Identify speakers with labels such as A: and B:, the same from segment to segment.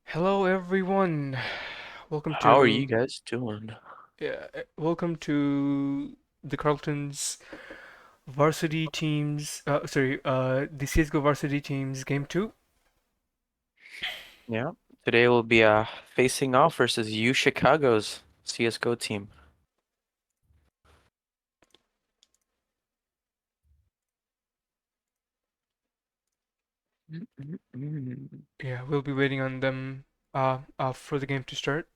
A: Hello everyone. Welcome
B: How are you
A: to
B: guys doing?
A: welcome to the Carleton's varsity teams the CS:GO varsity teams game 2.
B: Yeah. Today we'll be facing off versus UChicago's CS:GO team.
A: Yeah, we'll be waiting on them for the game to start.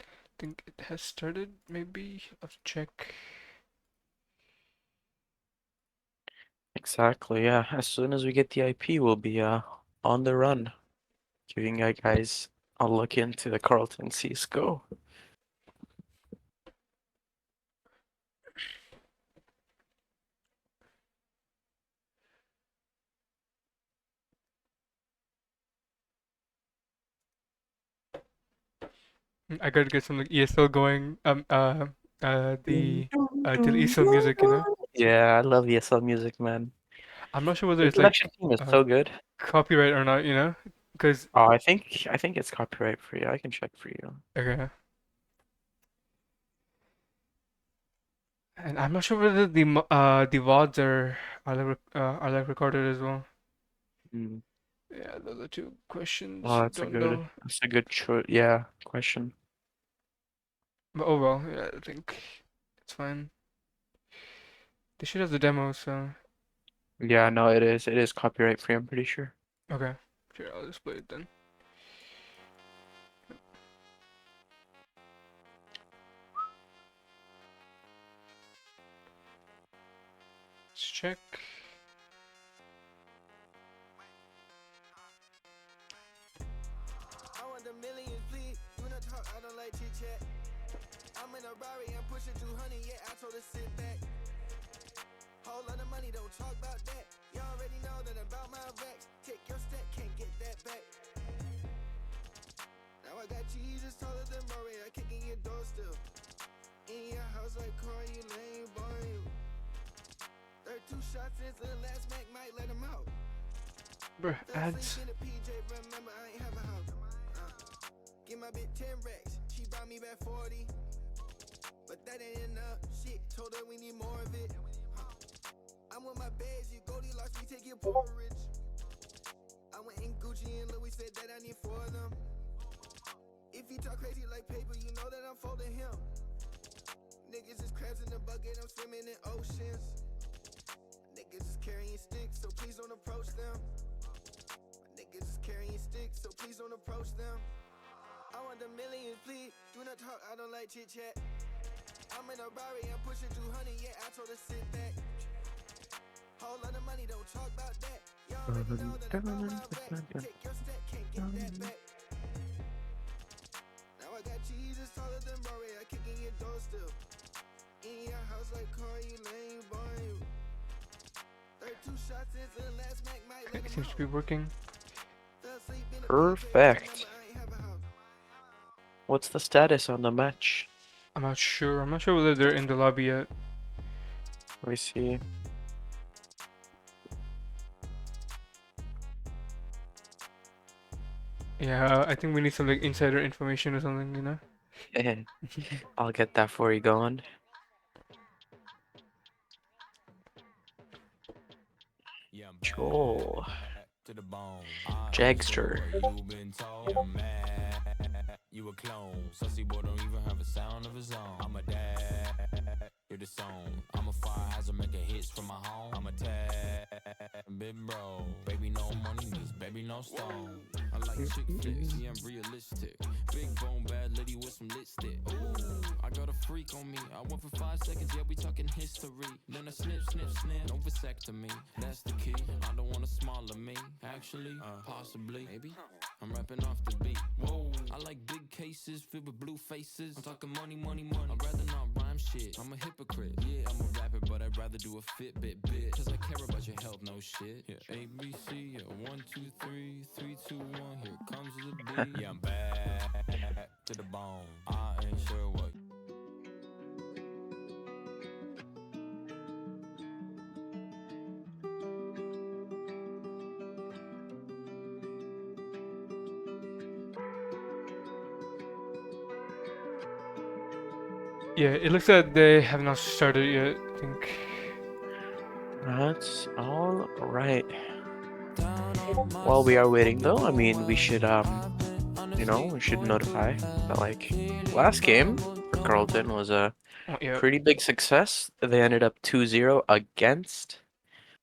A: I think it has started, maybe. I'll have to check.
B: Exactly, yeah. As soon as we get the IP, we'll be on the run, giving you guys a look into the Carleton CS:GO.
A: I gotta get some like ESL going.
B: Dun,
A: The
B: dun,
A: till
B: dun,
A: ESL
B: dun,
A: music,
B: dun. Yeah, I love ESL music, man.
A: I'm not sure whether
B: The
A: it's like
B: selection team is
A: uh
B: so good.
A: copyright or not, because
B: Oh, I think it's copyright free. I can check for you.
A: okay. And I'm not sure whether the VODs are like recorded as well.
B: Mm.
A: Yeah, those are two questions.
B: Oh,
A: Don't know.
B: that's a good choice. Yeah, question.
A: But oh well, yeah, I think it's fine. They should have the demo, so
B: Yeah, no, it is. It is copyright free, I'm pretty sure.
A: okay. Sure, I'll just play it then. Let's check.
C: I want the millions, please. Do not talk, I don't like chit chat. I'm in a Rari, I'm pushing 200, yeah, I told her sit back. Whole lot of money, don't talk about that. You already know that I'm about my racks. Take your step, can't get that back. Now I got Jesus taller than Murray, I kick in your door still. In your house like Corey, you lame boy. 32 shots since the last Mac, might let him out.
A: Bruh,
C: Fell asleep
A: ads.
C: in the PJ, remember I ain't have a house. Give my bitch 10 racks, she brought me back 40. But that ain't enough, shit, told her we need more of it. I'm with my bags, you Goldilocks, we take your porridge. I went in Gucci and Louis said that I need 4 of them. If you talk crazy like paper, you know that I'm folding him. Niggas is crabs in the bucket, I'm swimming in oceans. Niggas is carrying sticks, so please don't approach them. Niggas is carrying sticks, so please don't approach them. I want the millions, please. Do not talk, I don't like chit chat. I'm in a Rari, I'm pushing 200, yeah, I told her sit back. Whole lot of money, don't talk about that. You already know that I'm about my racks. Take your step, can't get that back. Now I got Jesus taller than Rory, I kick in your door still. In your house like Corey, you lame boy. 32 shots since the last Mac, might
A: Okay,
C: let
A: it
C: him
A: seems to
C: out.
A: be working.
C: Fell asleep in the PJ, remember
B: Perfect.
C: I ain't have a house.
B: What's the status on the match?
A: I'm not sure. I'm not sure whether they're in the lobby yet.
B: Let me see.
A: Yeah, I think we need some like insider information or something.
B: I'll get that for you going.
C: Yeah, I'm
B: Joel.
C: back to the bone. I ain't sure
B: Jagster.
C: what you been told. Yeah, I'm mad. You a clone. Sussy boy don't even have a sound of his own. I'm a dad. You're the song. I'm a fire hazard making hits from my home. I'm a tad. Big bro. Baby, no money needs. Baby, no stone. I like chick flicks. Yeah, I'm realistic. Big bone bad lady with some lipstick. Ooh, I got a freak on me. I went for 5 seconds. Yeah, we talking history. Then a snip, snip, snip. No vasectomy. That's the key. I don't want a smaller me. Actually, possibly, maybe. I'm rapping off the beat. Whoa, I like big cases filled with blue faces. I'm talking money, money, money. I'd rather not rhyme shit. I'm a hypocrite. Yeah, I'm a rapper, but I'd rather do a Fitbit bit. Cause I care about your health, no shit. Yeah, A, B, C, yeah, 1, 2, 3, 3, 2, 1. Here comes the beat. Yeah, I'm back to the bone. I ain't sure what.
A: Yeah, it looks like they have not started yet, I think.
B: That's all right. While we are waiting though, I mean, we should we should notify that like last game for Carleton was a
A: Oh, yeah.
B: pretty big success. They ended up 2-0 against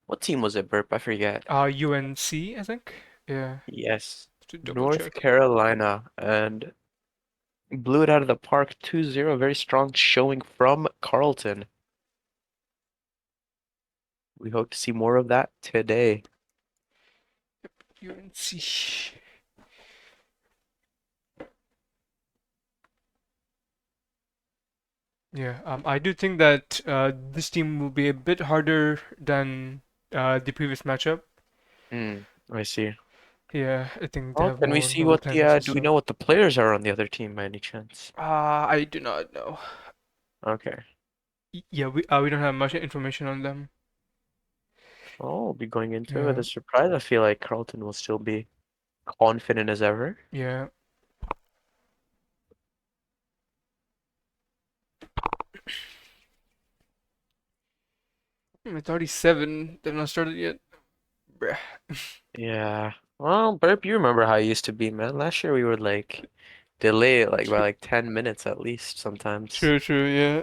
B: what team was it, Burp? I forget.
A: UNC, I think. Yeah,
B: Yes,
A: to double
B: North
A: check.
B: Carolina, and blew it out of the park 2-0. Very strong showing from Carleton. We hope to see more of that today.
A: UNC. Yeah, I do think that this team will be a bit harder than the previous matchup.
B: I see.
A: Yeah, I think they
B: Well,
A: have
B: can we
A: more
B: see
A: novel
B: what the
A: talents and
B: do we
A: stuff.
B: know what the players are on the other team by any chance?
A: I do not know.
B: Okay.
A: Yeah, we don't have much information on them.
B: Oh, we'll be going into it with
A: Yeah,
B: a surprise. I feel like Carlton will still be confident as ever.
A: yeah. 37. They've not started yet. Bruh.
B: Yeah. Well, Burp, you remember how it used to be, man. Last year we would like delay it like by
A: True,
B: like 10 minutes at least sometimes.
A: true, true. Yeah,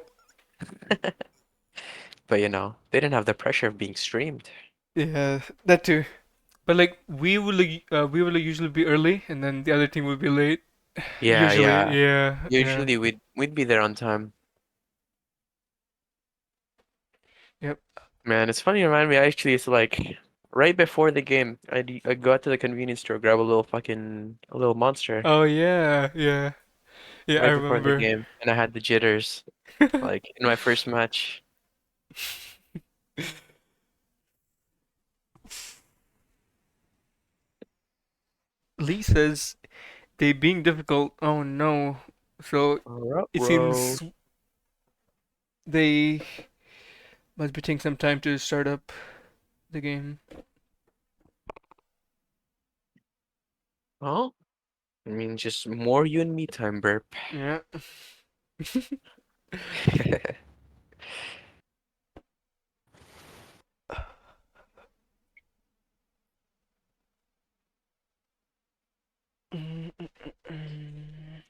B: But they didn't have the pressure of being streamed.
A: yeah. That too. But like we will usually be early, and then the other team will be late.
B: Yeah,
A: Usually,
B: yeah.
A: yeah, yeah.
B: Usually we'd be there on time.
A: Yep.
B: Man, it's funny, remind me, actually, it's like right before the game, I'd go out to the convenience store, grab a little monster
A: Oh yeah, yeah, yeah. I
B: right before the
A: remember.
B: game, and I had the jitters, like in my first match.
A: Lee says they being difficult. Oh no. So it
B: Row.
A: seems they must be taking some time to start up the game.
B: Well, I mean, just more you and me time, Burp.
A: Yeah. Mm, mm, mm, mm.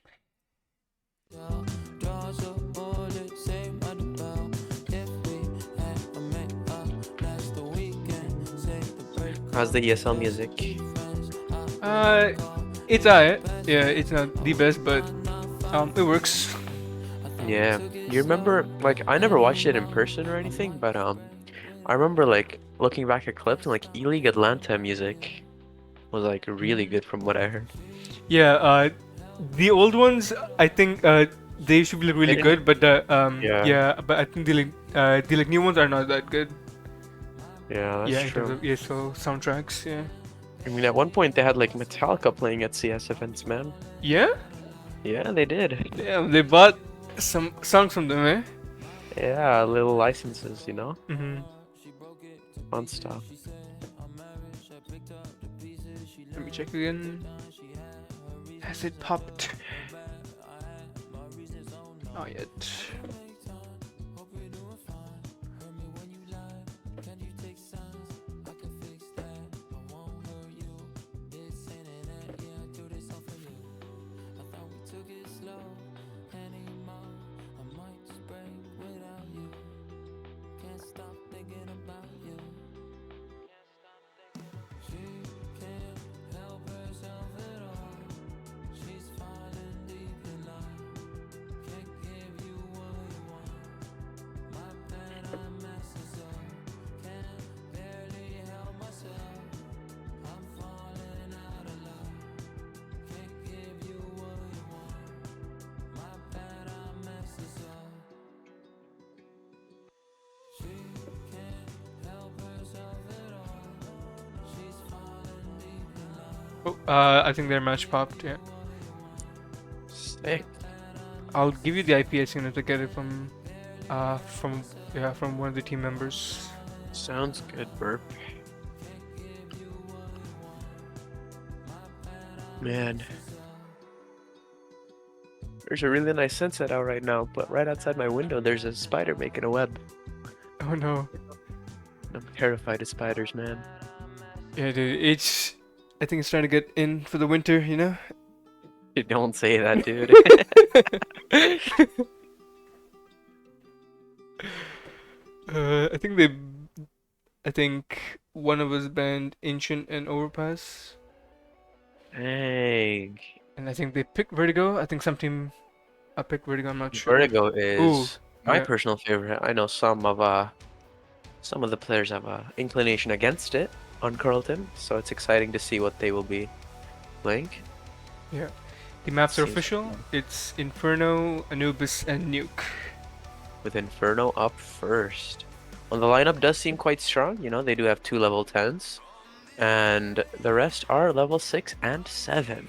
B: How's the ESL music?
A: Uh, it's alright. Yeah, it's not the best, but it works.
B: Yeah, you remember, like, I never watched it in person or anything, but I remember like looking back at clips and like E-League Atlanta music was like really good from what I heard.
A: Yeah. The old ones, I think they should be like,
B: They
A: really
B: didn't.
A: good, but
B: Yeah,
A: yeah, but I think the like new ones are not that good.
B: yeah, that's
A: Yeah, in terms
B: true.
A: of ESL soundtracks. Yeah.
B: I mean, at one point they had like Metallica playing at CS events, man.
A: Yeah.
B: Yeah, they did.
A: Damn, they bought some songs from them, eh?
B: Yeah, little licenses,
A: Mm-hmm.
B: fun stuff.
A: Let me check again. Has it popped? Not yet. Oh, I think their match popped. Yeah.
B: Sick.
A: I'll give you the IP as soon as I get it from yeah, from one of the team members.
B: Sounds good, Burp. Man, There's a really nice sunset out right now, but right outside my window there's a spider making a web.
A: Oh no.
B: I'm terrified of spiders, man.
A: Yeah, dude. I think it's trying to get in for the winter, you know?
B: Don't say that, dude.
A: I think I think one of us banned Ancient and Overpass,
B: Dang.
A: and I think they picked Vertigo. I think some team picked Vertigo. I'm not sure.
B: Vertigo
A: Ooh,
B: is my
A: yeah,
B: personal favorite. I know some of the players have a inclination against it on Carleton, so it's exciting to see what they will be playing.
A: yeah. The maps are
B: Seems
A: official. It's Inferno, Anubis, and Nuke.
B: with Inferno up first. Well, the lineup does seem quite strong. You know, they do have 2 level 10s, and the rest are level 6 and 7.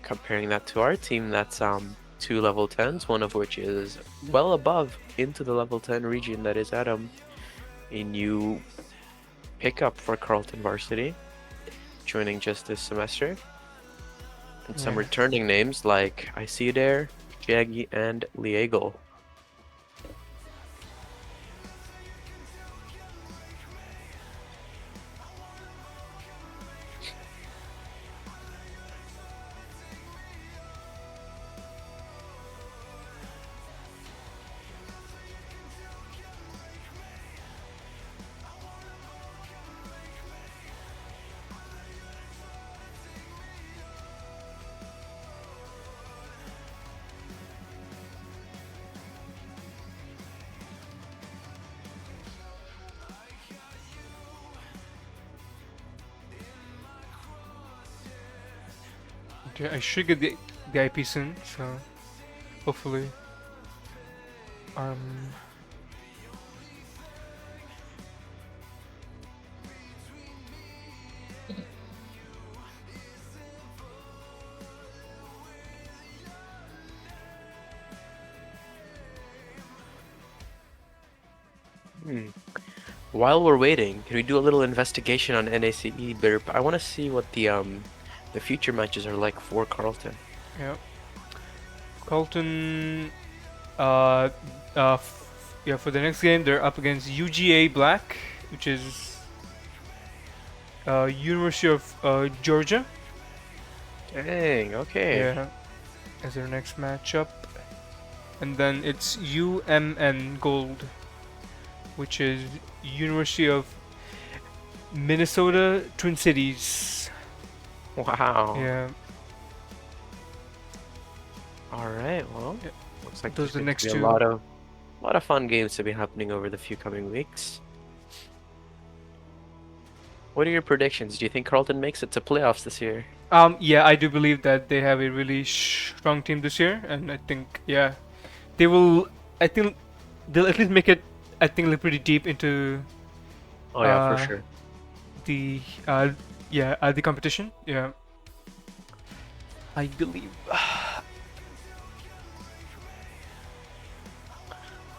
B: Comparing that to our team, that's 2 level 10s, one of which is well above into the level 10 region. That is Adam, a new pickup for Carleton Varsity, joining just this semester. And some
A: Yeah.
B: returning names like I See You There, Jaggy, and Liegel.
A: Okay, I should get the IP soon, so hopefully. Um.
B: Hmm. While we're waiting, can we do a little investigation on NACE? But I want to see what the future matches are like for Carleton.
A: Yeah. Carleton. Yeah. For the next game, they're up against UGA Black, which is University of Georgia.
B: Dang, okay.
A: Yeah. As their next matchup, and then it's UMN Gold, which is University of Minnesota Twin Cities.
B: Wow.
A: Yeah.
B: All right. Well,
A: Yeah.
B: looks like
A: Those
B: there's
A: are the
B: going to
A: next
B: be a
A: two.
B: lot of fun games to be happening over the few coming weeks. What are your predictions? Do you think Carleton makes it to playoffs this year?
A: Yeah, I do believe that they have a really strong team this year, and I think, yeah, they will. I think they'll at least make it. I think like pretty deep into
B: Oh yeah, for
A: uh
B: sure.
A: the the competition. Yeah, I believe.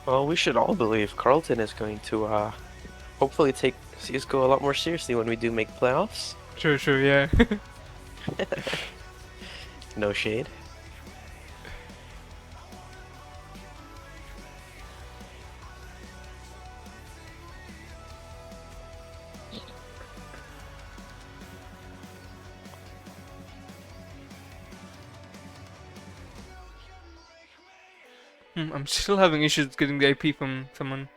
B: Well, we should all believe Carleton is going to hopefully take CS:GO a lot more seriously when we do make playoffs.
A: Sure, sure, yeah.
B: No shade.
A: I'm still having issues getting the IP from someone.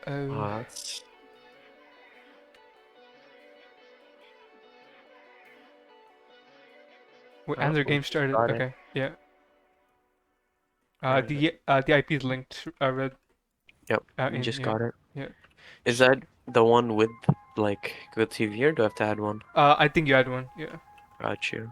A: Oh,
B: That's
A: wait, and their
B: we
A: game
B: just
A: started.
B: got it.
A: Okay, yeah.
B: Alright,
A: The IP is linked. Read
B: yep, we
A: in
B: just
A: yeah,
B: got it.
A: yeah.
B: Is that the one with like good TV or do I have to add one?
A: I think you had one. Yeah.
B: Got you.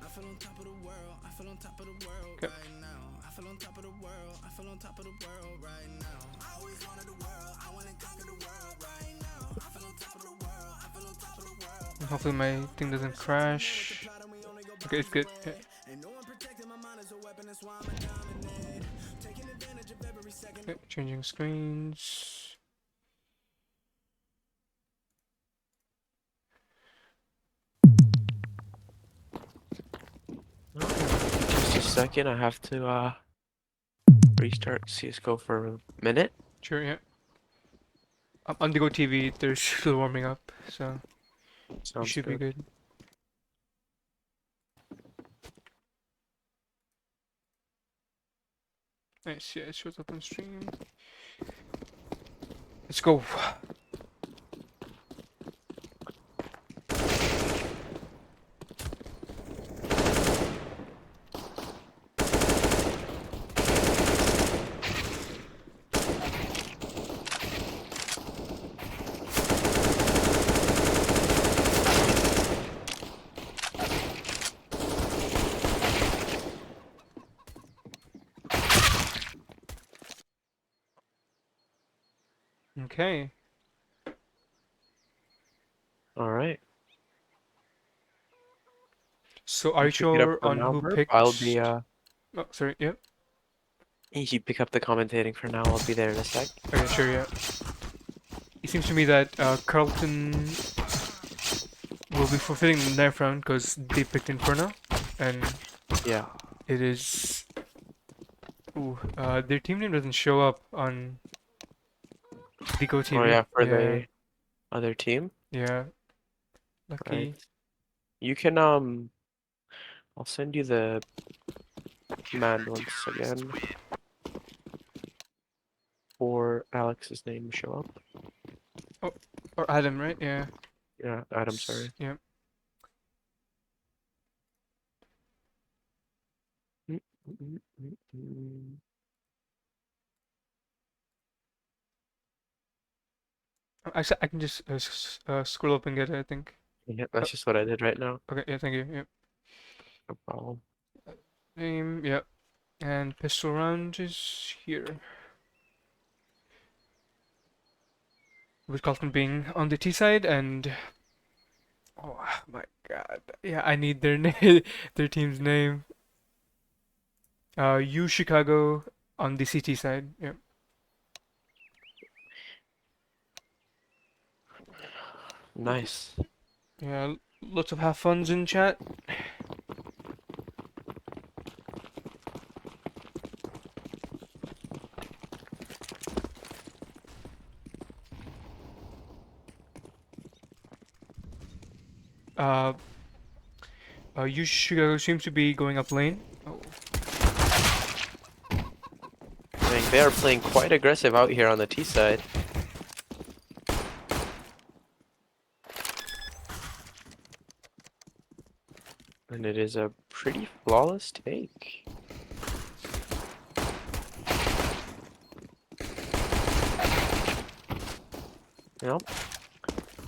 C: I feel on top of the world. I feel on top of the world
A: Okay.
C: right now. I feel on top of the world. I feel on top of the world right now. I always wanted the world. I want to conquer the world right now. I feel on top of the world. I feel on top of the world.
A: And hopefully my thing doesn't crash. Okay, it's good. Yeah.
C: Ain't no one protecting my mind as a weapon. That's why I'm a dominate. Taking advantage of every second.
A: Okay, changing screens.
B: second. I have to restart CS:GO for a minute.
A: Sure, yeah. On the Go TV, they're still warming up, so you
B: Sounds
A: should be
B: good.
A: good. Nice, yeah, it shows up on stream. Let's go. Okay.
B: All right.
A: So are
B: You
A: you
B: pick it up
A: sure
B: for
A: on
B: now,
A: who
B: Burp. I'll
A: picked?
B: be
A: Oh, sorry, yeah.
B: You pick up the commentating for now. I'll be there in a sec.
A: Okay, sure, yeah. It seems to me that Carleton will be fulfilling the knife round because they picked Inferno, and
B: Yeah.
A: it is. Ooh, their team name doesn't show up on the Go
B: Oh
A: TV.
B: yeah, for
A: Yeah,
B: the other team,
A: yeah.
B: right?
A: Lucky.
B: You can I'll send you the command once again for Alex's name to show up.
A: Oh, or Adam, right? Yeah.
B: Yeah, Adam, sorry.
A: Yeah.
B: Mm, mm, mm, mm.
A: Actually, I can just scroll up and get it, I think.
B: Yeah,
A: Uh,
B: that's just what I did right now.
A: okay, yeah, thank you. Yeah.
B: No problem.
A: Name, yeah. And pistol round is here. With Carlton being on the T side, and oh my God, yeah, I need their name, their team's name. UChicago on the CT side. Yeah,
B: Nice.
A: yeah. Lots of have funs in chat. Uh, UChicago seems to be going up lane. Oh,
B: I mean, they are playing quite aggressive out here on the T side. And it is a pretty flawless take. Yep.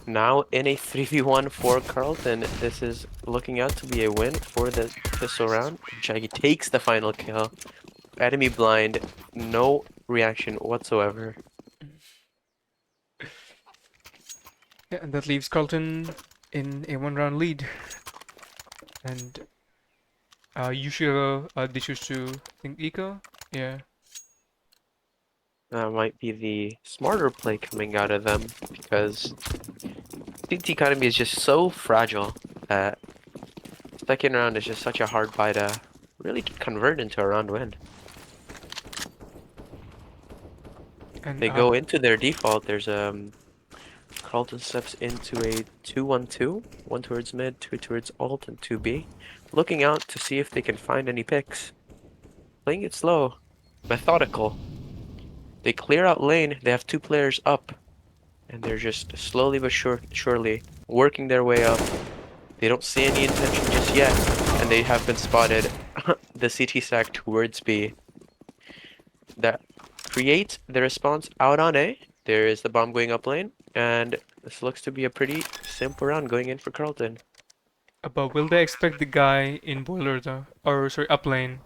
B: Now in a 3v1 for Carleton, this is looking out to be a win for the pistol round. Shaggy takes the final kill. Enemy blind, no reaction whatsoever.
A: yeah, and that leaves Carlton in a one-round lead. And UChicago, they choose to think eco. Yeah.
B: That might be the smarter play coming out of them because CT economy is just so fragile that second round is just such a hard buy to really convert into a round win.
A: And
B: They go into their default. There's Carlton steps into a 2-1-2, one towards mid, two towards alt, and 2B, looking out to see if they can find any picks. Playing it slow, methodical. They clear out lane. They have two players up, and they're just slowly but surely working their way up. They don't see any intention just yet, and they have been spotted. The CT stack towards B. That creates the response out on A. There is the bomb going up lane, and this looks to be a pretty simple round going in for Carleton.
A: but will they expect the guy in boiler though? Or sorry, up lane?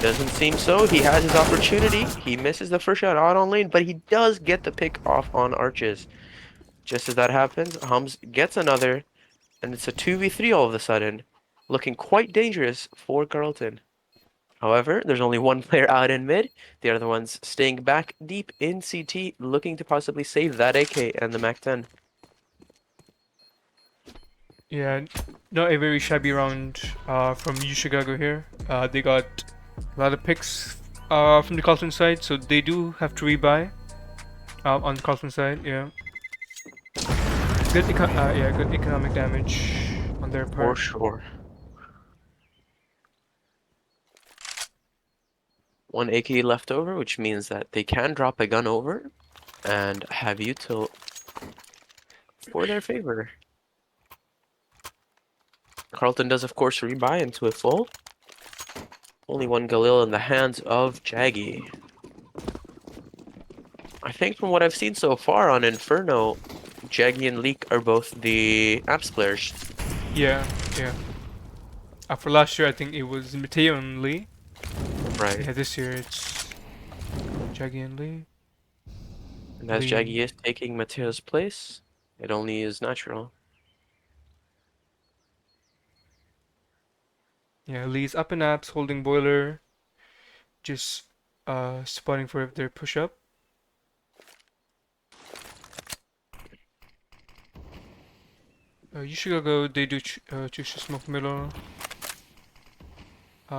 B: Doesn't seem so. He has his opportunity. He misses the first shot out on lane, but he does get the pick off on arches. Just as that happens, Hums gets another, and it's a 2v3 all of a sudden, looking quite dangerous for Carleton. However, there's only one player out in mid. The other one's staying back deep in CT, looking to possibly save that AK and the Mac 10.
A: Yeah, not a very shabby round from UChicago here. They got a lot of picks from the Carleton side, so they do have to rebuy on the Carleton side. Yeah, good economic damage on their
B: For
A: part.
B: sure. One AK left over, which means that they can drop a gun over and have util for their favor. Carleton does, of course, rebuy into a full. Only one Galil in the hands of Jaggy. I think from what I've seen so far on Inferno, Jaggy and Leak are both the apps players.
A: Yeah, yeah. For last year, I think it was Mateo and Lee.
B: Right.
A: Yeah, this year it's Jaggy and Lee.
B: And as
A: Lee.
B: Jaggy is taking Mateo's place, it only is natural.
A: Yeah, Lee's up in apps, holding boiler, just spotting for their push up. UChicago, they do choose to smoke middle.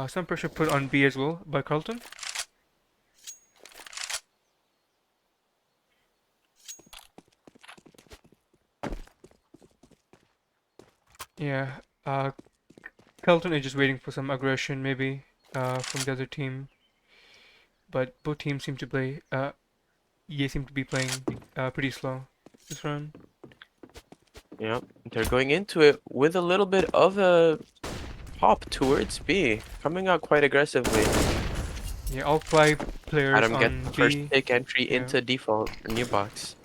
A: Some pressure put on B as well by Carleton. Yeah, Carleton is just waiting for some aggression maybe from the other team. But both teams seem to play, seem to be playing pretty slow this run.
B: Yep, they're going into it with a little bit of a pop towards B, coming out quite aggressively.
A: Yeah, all 5 players
B: Adam gets
A: on
B: the first
A: B.
B: pick entry
A: Yeah.
B: into default or new box.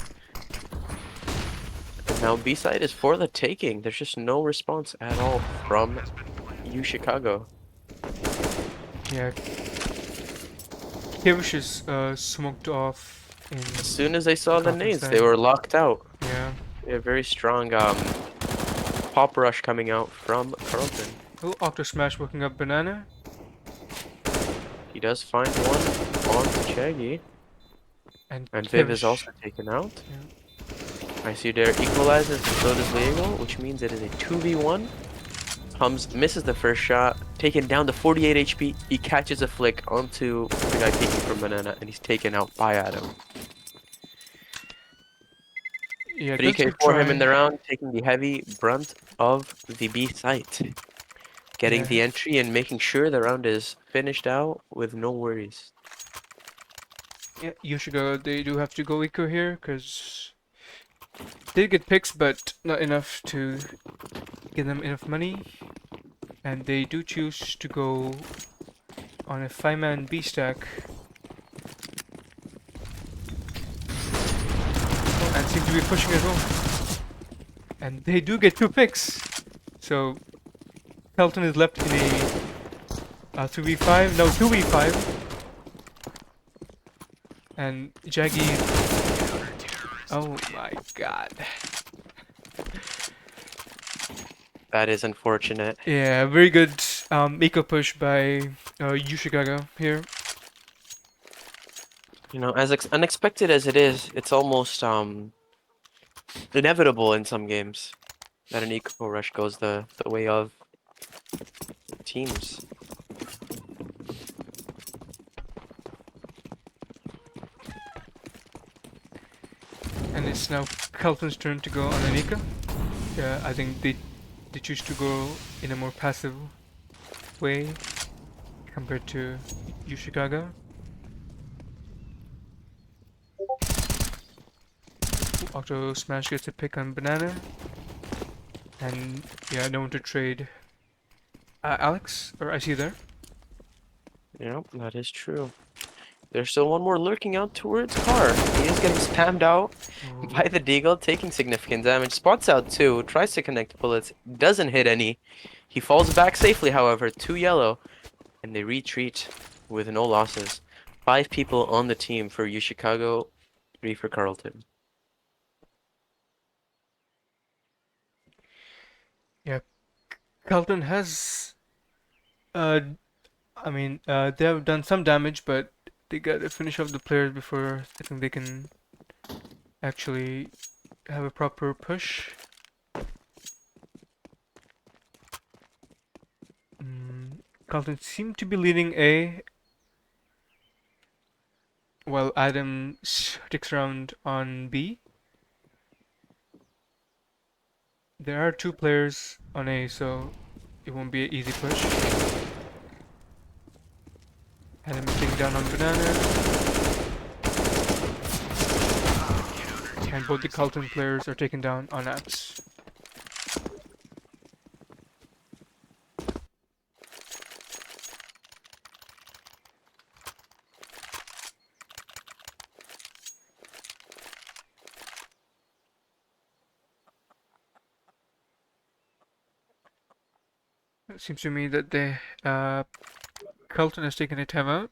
B: And now B side is for the taking. There's just no response at all from UChicago.
A: Yeah, Kivish is smoked off in
B: As soon as they saw the
A: Carleton
B: nades,
A: side.
B: they were locked out.
A: Yeah.
B: A very strong pop rush coming out from Carleton.
A: Oh, Octo Smash working up banana.
B: He does find one on Shaggy.
A: And
B: Viv is
A: Kivish.
B: also taken out.
A: Yeah.
B: I see there equalizes, and so does Lego, which means it is a 2v1. Hums misses the first shot, taken down to 48 HP. He catches a flick onto the guy taking from Banana, and he's taken out by Adam.
A: Yeah,
B: 3k
A: good
B: for him in
A: try.
B: the round, taking the heavy brunt of the B site. Getting
A: Yeah.
B: the entry and making sure the round is finished out with no worries.
A: Yeah, UChicago, they do have to go eco here, because they get picks, but not enough to give them enough money. And they do choose to go on a 5-man B stack. Oh, and seem to be pushing as well. And they do get 2 picks. So, Carleton is left in a 3v5, no 2v5. And Jaggy. Oh my god.
B: That is unfortunate.
A: Yeah, very good eco push by UChicago here.
B: You know, as unexpected as it is, it's almost inevitable in some games that an eco rush goes the way of teams.
A: And it's now Carleton's turn to go on an eco. Yeah, I think they choose to go in a more passive way compared to UChicago. Octo Smash gets a pick on Banana. And yeah, no one to trade. Alex? Or I see you there.
B: Yep, that is true. There's still one more lurking out towards Car. He is getting spammed out by the Deagle, taking significant damage. Spots out two, tries to connect bullets, doesn't hit any. He falls back safely, however, to yellow, and they retreat with no losses. 5 people on the team for UChicago, 3 for Carleton.
A: Yeah, Carleton has they have done some damage, but they gotta finish off the players before I think they can actually have a proper push. Carleton seem to be leading A, while Adam sticks around on B. There are 2 players on A, so it won't be an easy push. Adam is taking down on banana, and both the Carleton players are taken down on apps. It seems to me that the Carleton has taken a timeout.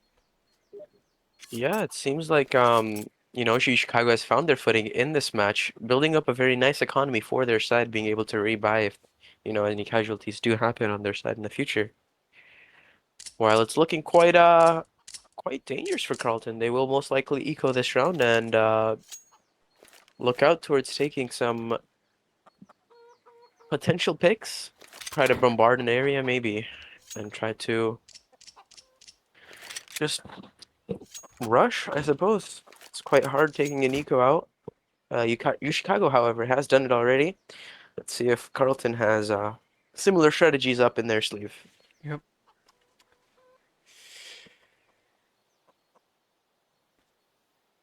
B: Yeah, it seems like Chicago has found their footing in this match, building up a very nice economy for their side, being able to rebuy if any casualties do happen on their side in the future. While it's looking quite dangerous for Carleton, they will most likely eco this round and look out towards taking some potential picks. Try to bombard an area maybe, and try to just rush, I suppose. It's quite hard taking an eco out. UChicago, however, has done it already. Let's see if Carleton has similar strategies up in their sleeve.
A: Yep.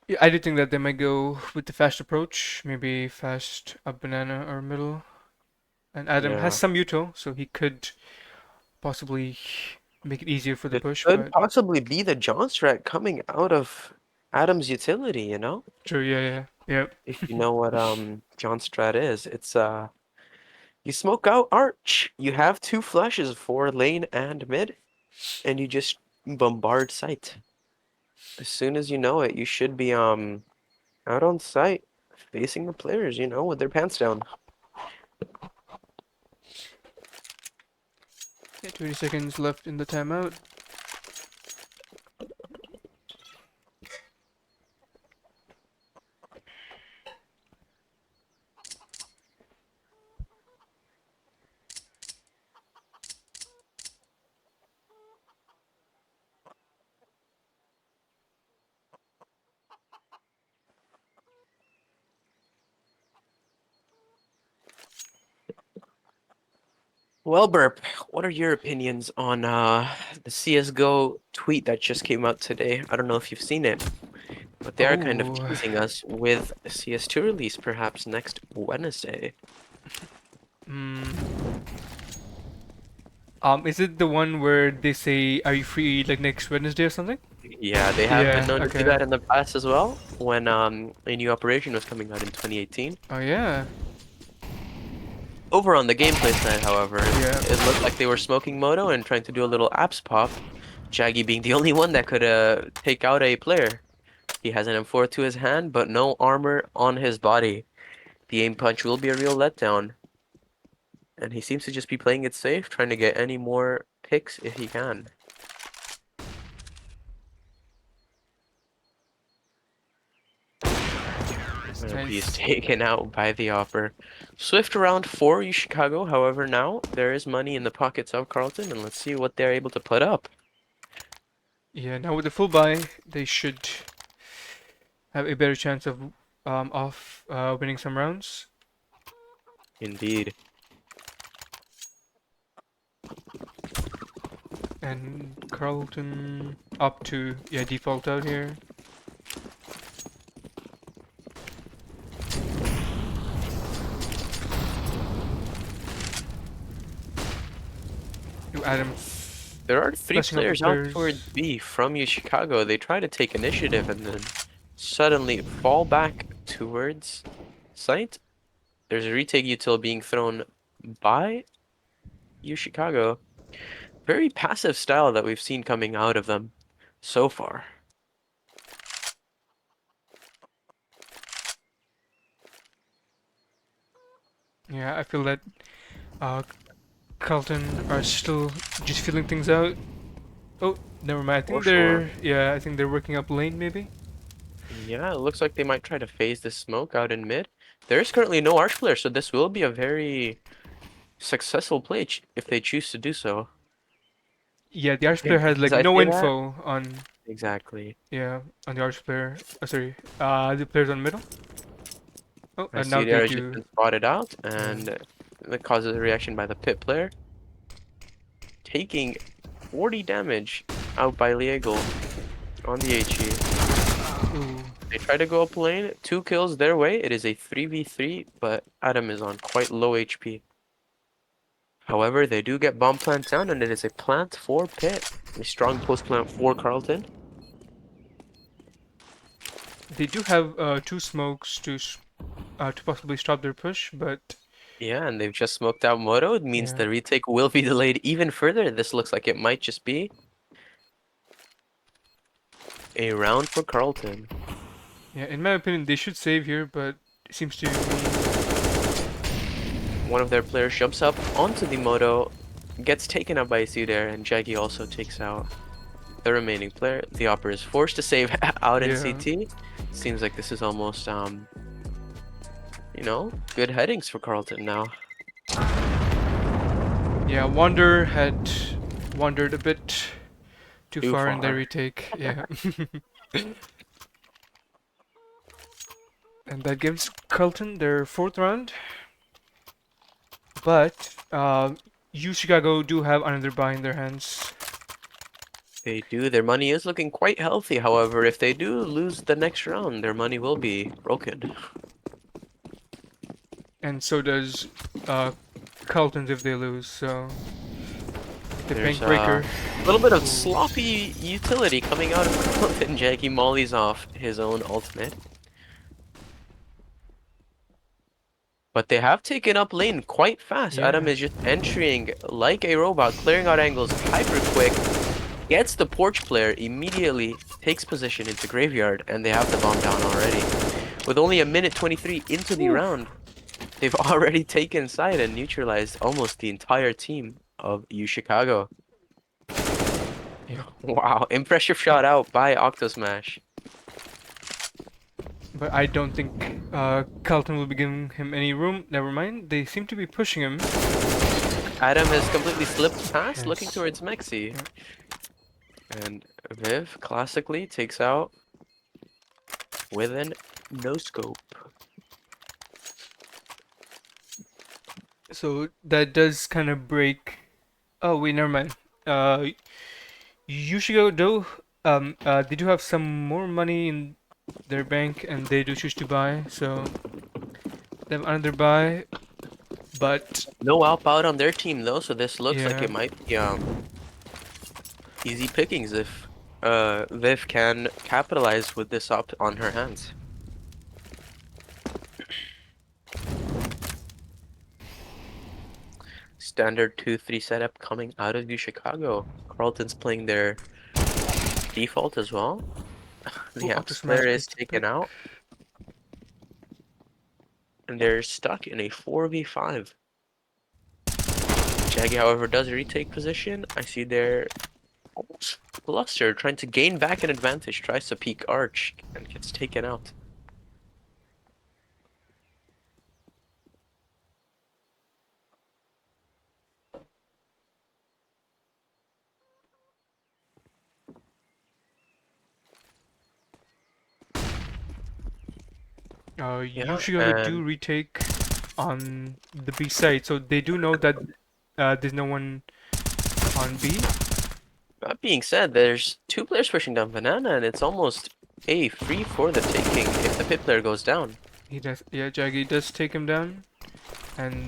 A: Yeah, I do think that they might go with the fast approach, maybe fast up banana or middle. And Adam has
B: Yeah.
A: some util, so he could possibly make it easier for the
B: It
A: push,
B: could
A: but
B: possibly be the John strat coming out of Adam's utility,
A: true, yeah. Yep.
B: If you know what John strat is. It's you smoke out arch. You have 2 flashes for lane and mid, and you just bombard site. As soon as you know it, you should be out on site facing the players, with their pants down.
A: Yeah, 20 seconds left in the timeout.
B: Well, Burp, what are your opinions on the CSGO tweet that just came out today? I don't know if you've seen it, but they are kind of
A: Oh,
B: teasing us with a CS2 release perhaps next Wednesday.
A: mm, is it the one where they say, "Are you free like next Wednesday or something?"
B: Yeah, they have been
A: Yeah.
B: known to do
A: Okay.
B: that in the past as well, when a new operation was coming out in 2018.
A: Oh yeah.
B: Over on the gameplay side, however,
A: Yeah.
B: it looked like they were smoking Moto and trying to do a little apps pop, Jaggy being the only one that could take out a player. He has an M4 to his hand, but no armor on his body. The aim punch will be a real letdown. And he seems to just be playing it safe, trying to get any more picks if he can. He's
A: Nice.
B: taken out by the offer. Swift round for UChicago, however, now there is money in the pockets of Carleton, and let's see what they're able to put up.
A: Yeah. Now with the full buy, they should have a better chance of winning some rounds.
B: Indeed.
A: And Carleton up to default out here. Do Adam
B: There are 3
A: fleshing out the
B: players out towards
A: players.
B: B from UChicago. They try to take initiative and then suddenly fall back towards site. There's a retake util being thrown by UChicago. Very passive style that we've seen coming out of them so far.
A: Yeah, I feel that uh, Carleton are still just feeling things out. Oh, never mind.
B: For sure.
A: I think they're working up lane maybe.
B: Yeah, it looks like they might try to phase this smoke out in mid. There is currently no Arch player, so this will be a very successful play if they choose to do so.
A: Yeah, the Arch player
B: Did
A: has like
B: I
A: no
B: say that?
A: info on,
B: Exactly.
A: yeah, on the Arch player. Sorry, the players on middle. Oh,
B: I
A: and now
B: see
A: they
B: there has just
A: do.
B: been spotted out,
A: Yeah.
B: and that causes a reaction by the pit player, taking 40 damage out by Liegel on the HE.
A: Ooh.
B: They try to go up lane, 2 kills their way. It is a 3v3, but Adam is on quite low HP. However, they do get bomb plant down, and it is a plant for pit. A strong post plant for Carleton.
A: They do have two smokes to possibly stop their push, but
B: Yeah, and they've just smoked out Moto. It means
A: yeah,
B: the retake will be delayed even further. This looks like it might just be a round for Carleton.
A: yeah. In my opinion, they should save here, but it seems to me,
B: One of their players jumps up onto the Moto, gets taken out by Isuder, and Jaggy also takes out the remaining player. The Opera is forced to save out in
A: yeah,
B: CT. Seems like this is almost, good headings for Carleton now.
A: yeah. Wander had wandered a bit too
B: Too
A: far in their
B: far.
A: retake. Yeah, and that gives Carlton their fourth round. But UChicago do have another buy in their hands,
B: They do. Their money is looking quite healthy. However, if they do lose the next round, their money will be broken.
A: and so does uh, Carlton's if they lose. So the
B: There's
A: bank breaker.
B: a little bit of
A: Ooh.
B: sloppy utility coming out of Carleton. Jaggy mollies off his own ultimate. But they have taken up lane quite fast.
A: Yeah.
B: Adam is just entering like a robot, clearing out angles hyper quick. Gets the porch player, immediately takes position into graveyard, and they have the bomb down already. With only a minute 23 into the round, they've already taken side and neutralized almost the entire team of UChicago.
A: Yeah.
B: Wow, impressive shot out by Octosmash.
A: But I don't think Carlton will be giving him any room. Never mind. They seem to be pushing him.
B: Adam has completely slipped past, looking
A: Yes.
B: towards Mexi. And Viv classically takes out with an no scope.
A: So that does kind of break. Oh wait, never mind. Yushigo do they do have some more money in their bank, and they do choose to buy. So they have another buy, but
B: No Alp out on their team though, so this looks like
A: yeah,
B: it might be easy pickings if Viv can capitalize with this up on her hands. Standard 2-3 setup coming out of UChicago. Carleton's playing their default as well. The
A: Octo
B: Apps
A: Smash
B: player is
A: gets the
B: taken
A: pick.
B: out. And they're stuck in a 4v5. Jaggy, however, does retake position. I see their almost Bluster trying to gain back an advantage, tries to peek Arch, and gets taken out. Yeah,
A: Yushigo do
B: and
A: retake on the B side, so they do know that there's no one on B.
B: that being said, there's 2 players pushing down Banana, and it's almost a free for the taking if the pit player goes down.
A: He does, yeah, Jaggy does take him down, and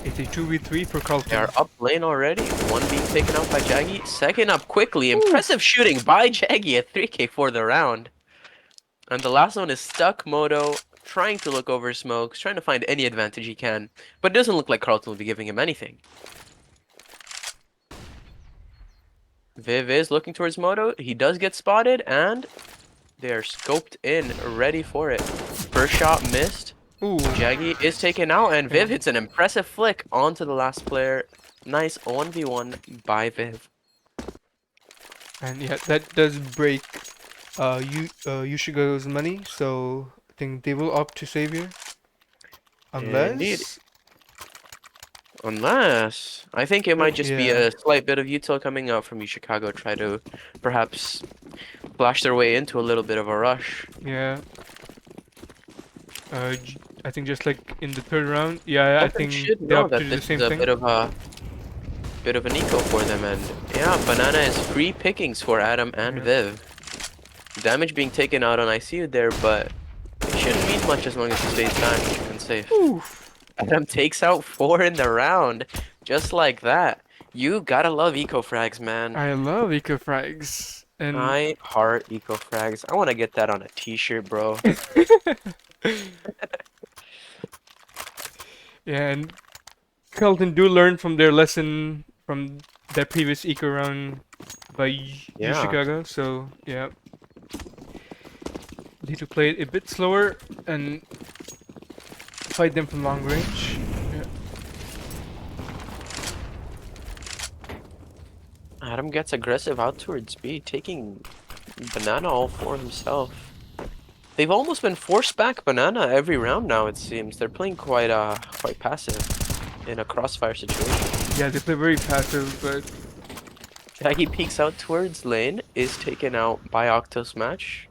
A: it's a 2v3 for
B: They
A: Carlton.
B: are up lane already, one being taken out by Jaggy, second up quickly, impressive shooting by Jaggy at 3k for the round. And the last one is stuck Moto, trying to look over smokes, trying to find any advantage he can, but it doesn't look like Carleton will be giving him anything. Viv is looking towards Moto, he does get spotted, and they are scoped in, ready for it. First shot missed,
A: Ooh,
B: Jaggy is taken out, and Viv
A: yeah.
B: hits an impressive flick onto the last player. Nice 1v1 by Viv.
A: And yeah, that does break Yushigo's money, so I think they will opt to save here.
B: Indeed.
A: Unless
B: Unless, I think it might just be
A: Yeah,
B: a slight bit of util coming out from UChicago, try to perhaps flash their way into a little bit of a rush.
A: yeah. I think just like in the third round, yeah, I
B: Carleton
A: think
B: should
A: they
B: know
A: opted to
B: that
A: do the
B: this is
A: same
B: a
A: thing.
B: bit of an eco for them, and yeah, Banana is free pickings for Adam and
A: Yeah.
B: Viv. Damage being taken out on ICU there, but it shouldn't mean much as long as he stays back and safe.
A: Oof.
B: Adam takes out 4 in the round, just like that. You gotta love eco frags, man.
A: I love eco frags. And
B: I heart eco frags. I want to get that on a t-shirt, bro.
A: yeah, and Carleton do learn from their lesson from their previous eco round by
B: Yeah.
A: UChicago, so yeah. Need to play it a bit slower and fight them from long range. Yeah.
B: Adam gets aggressive out towards B, taking Banana all for himself. They've almost been forced back Banana every round now, it seems. They're playing quite passive in a crossfire situation.
A: Yeah, they play very passive, but
B: Jaggy peeks out towards lane, is taken out by Octosmash.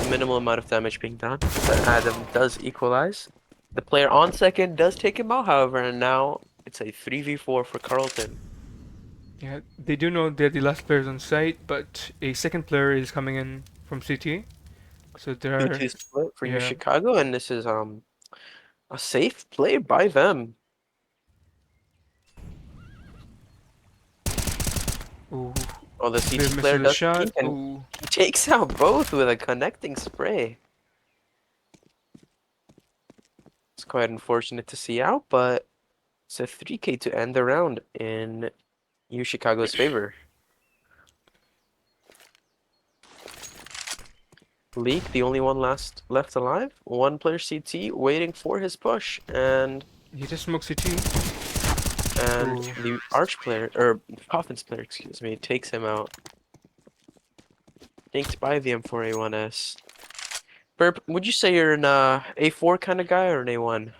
B: Minimal amount of damage being done, but Adam does equalize. The player on second does take him out, however, and now it's a 3v4 for Carleton.
A: yeah, they do know they're the last players on site, but a second player is coming in from CT. So there are,
B: 2-2 split for
A: yeah.
B: UChicago, and this is a safe play by them.
A: Ooh,
B: Oh, the
A: they
B: CT player
A: misses a
B: does
A: shot.
B: peek and
A: Ooh,
B: he takes out both with a connecting spray. It's quite unfortunate to see out, but it's a 3K to end the round in UChicago's favor. Leak, the only one left alive. One player CT waiting for his push, and
A: he just smoked CT. Ooh.
B: the Arch player, or Coffin's player, excuse me, takes him out. Dinked by the M4A1S. Burp, would you say you're an A4 kind of guy or an A1?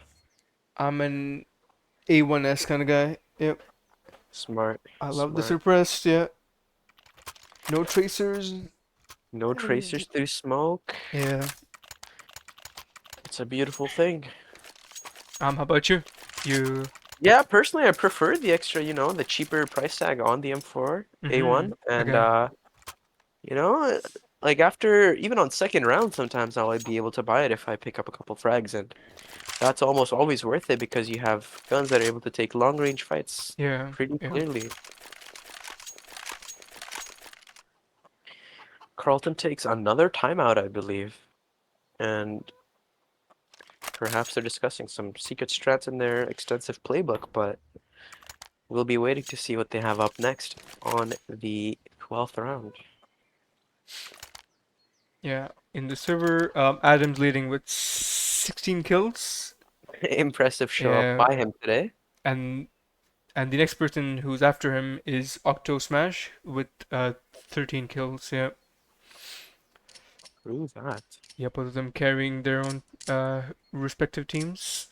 A: I'm an A1S kind of guy. Yep.
B: Smart,
A: I love the
B: smart.
A: suppressed, yeah. No tracers.
B: No tracers through smoke.
A: Yeah.
B: It's a beautiful thing.
A: How about you? You.
B: Yeah, personally, I prefer the extra, the cheaper price tag on the M4 A1. And,
A: Okay.
B: you know, like after, even on second round, sometimes I'll be able to buy it if I pick up a couple frags. And that's almost always worth it because you have guns that are able to take long range fights
A: Yeah.
B: pretty
A: Yeah.
B: clearly. Carleton takes another timeout, I believe. And perhaps they're discussing some secret strats in their extensive playbook, but we'll be waiting to see what they have up next on the 12th round.
A: Yeah. In the server, Adam's leading with 16 kills.
B: Impressive show up
A: Yeah.
B: by him today.
A: And the next person who's after him is Octo Smash with 13 kills. Yeah.
B: True that.
A: Yeah, both of them carrying their own respective teams.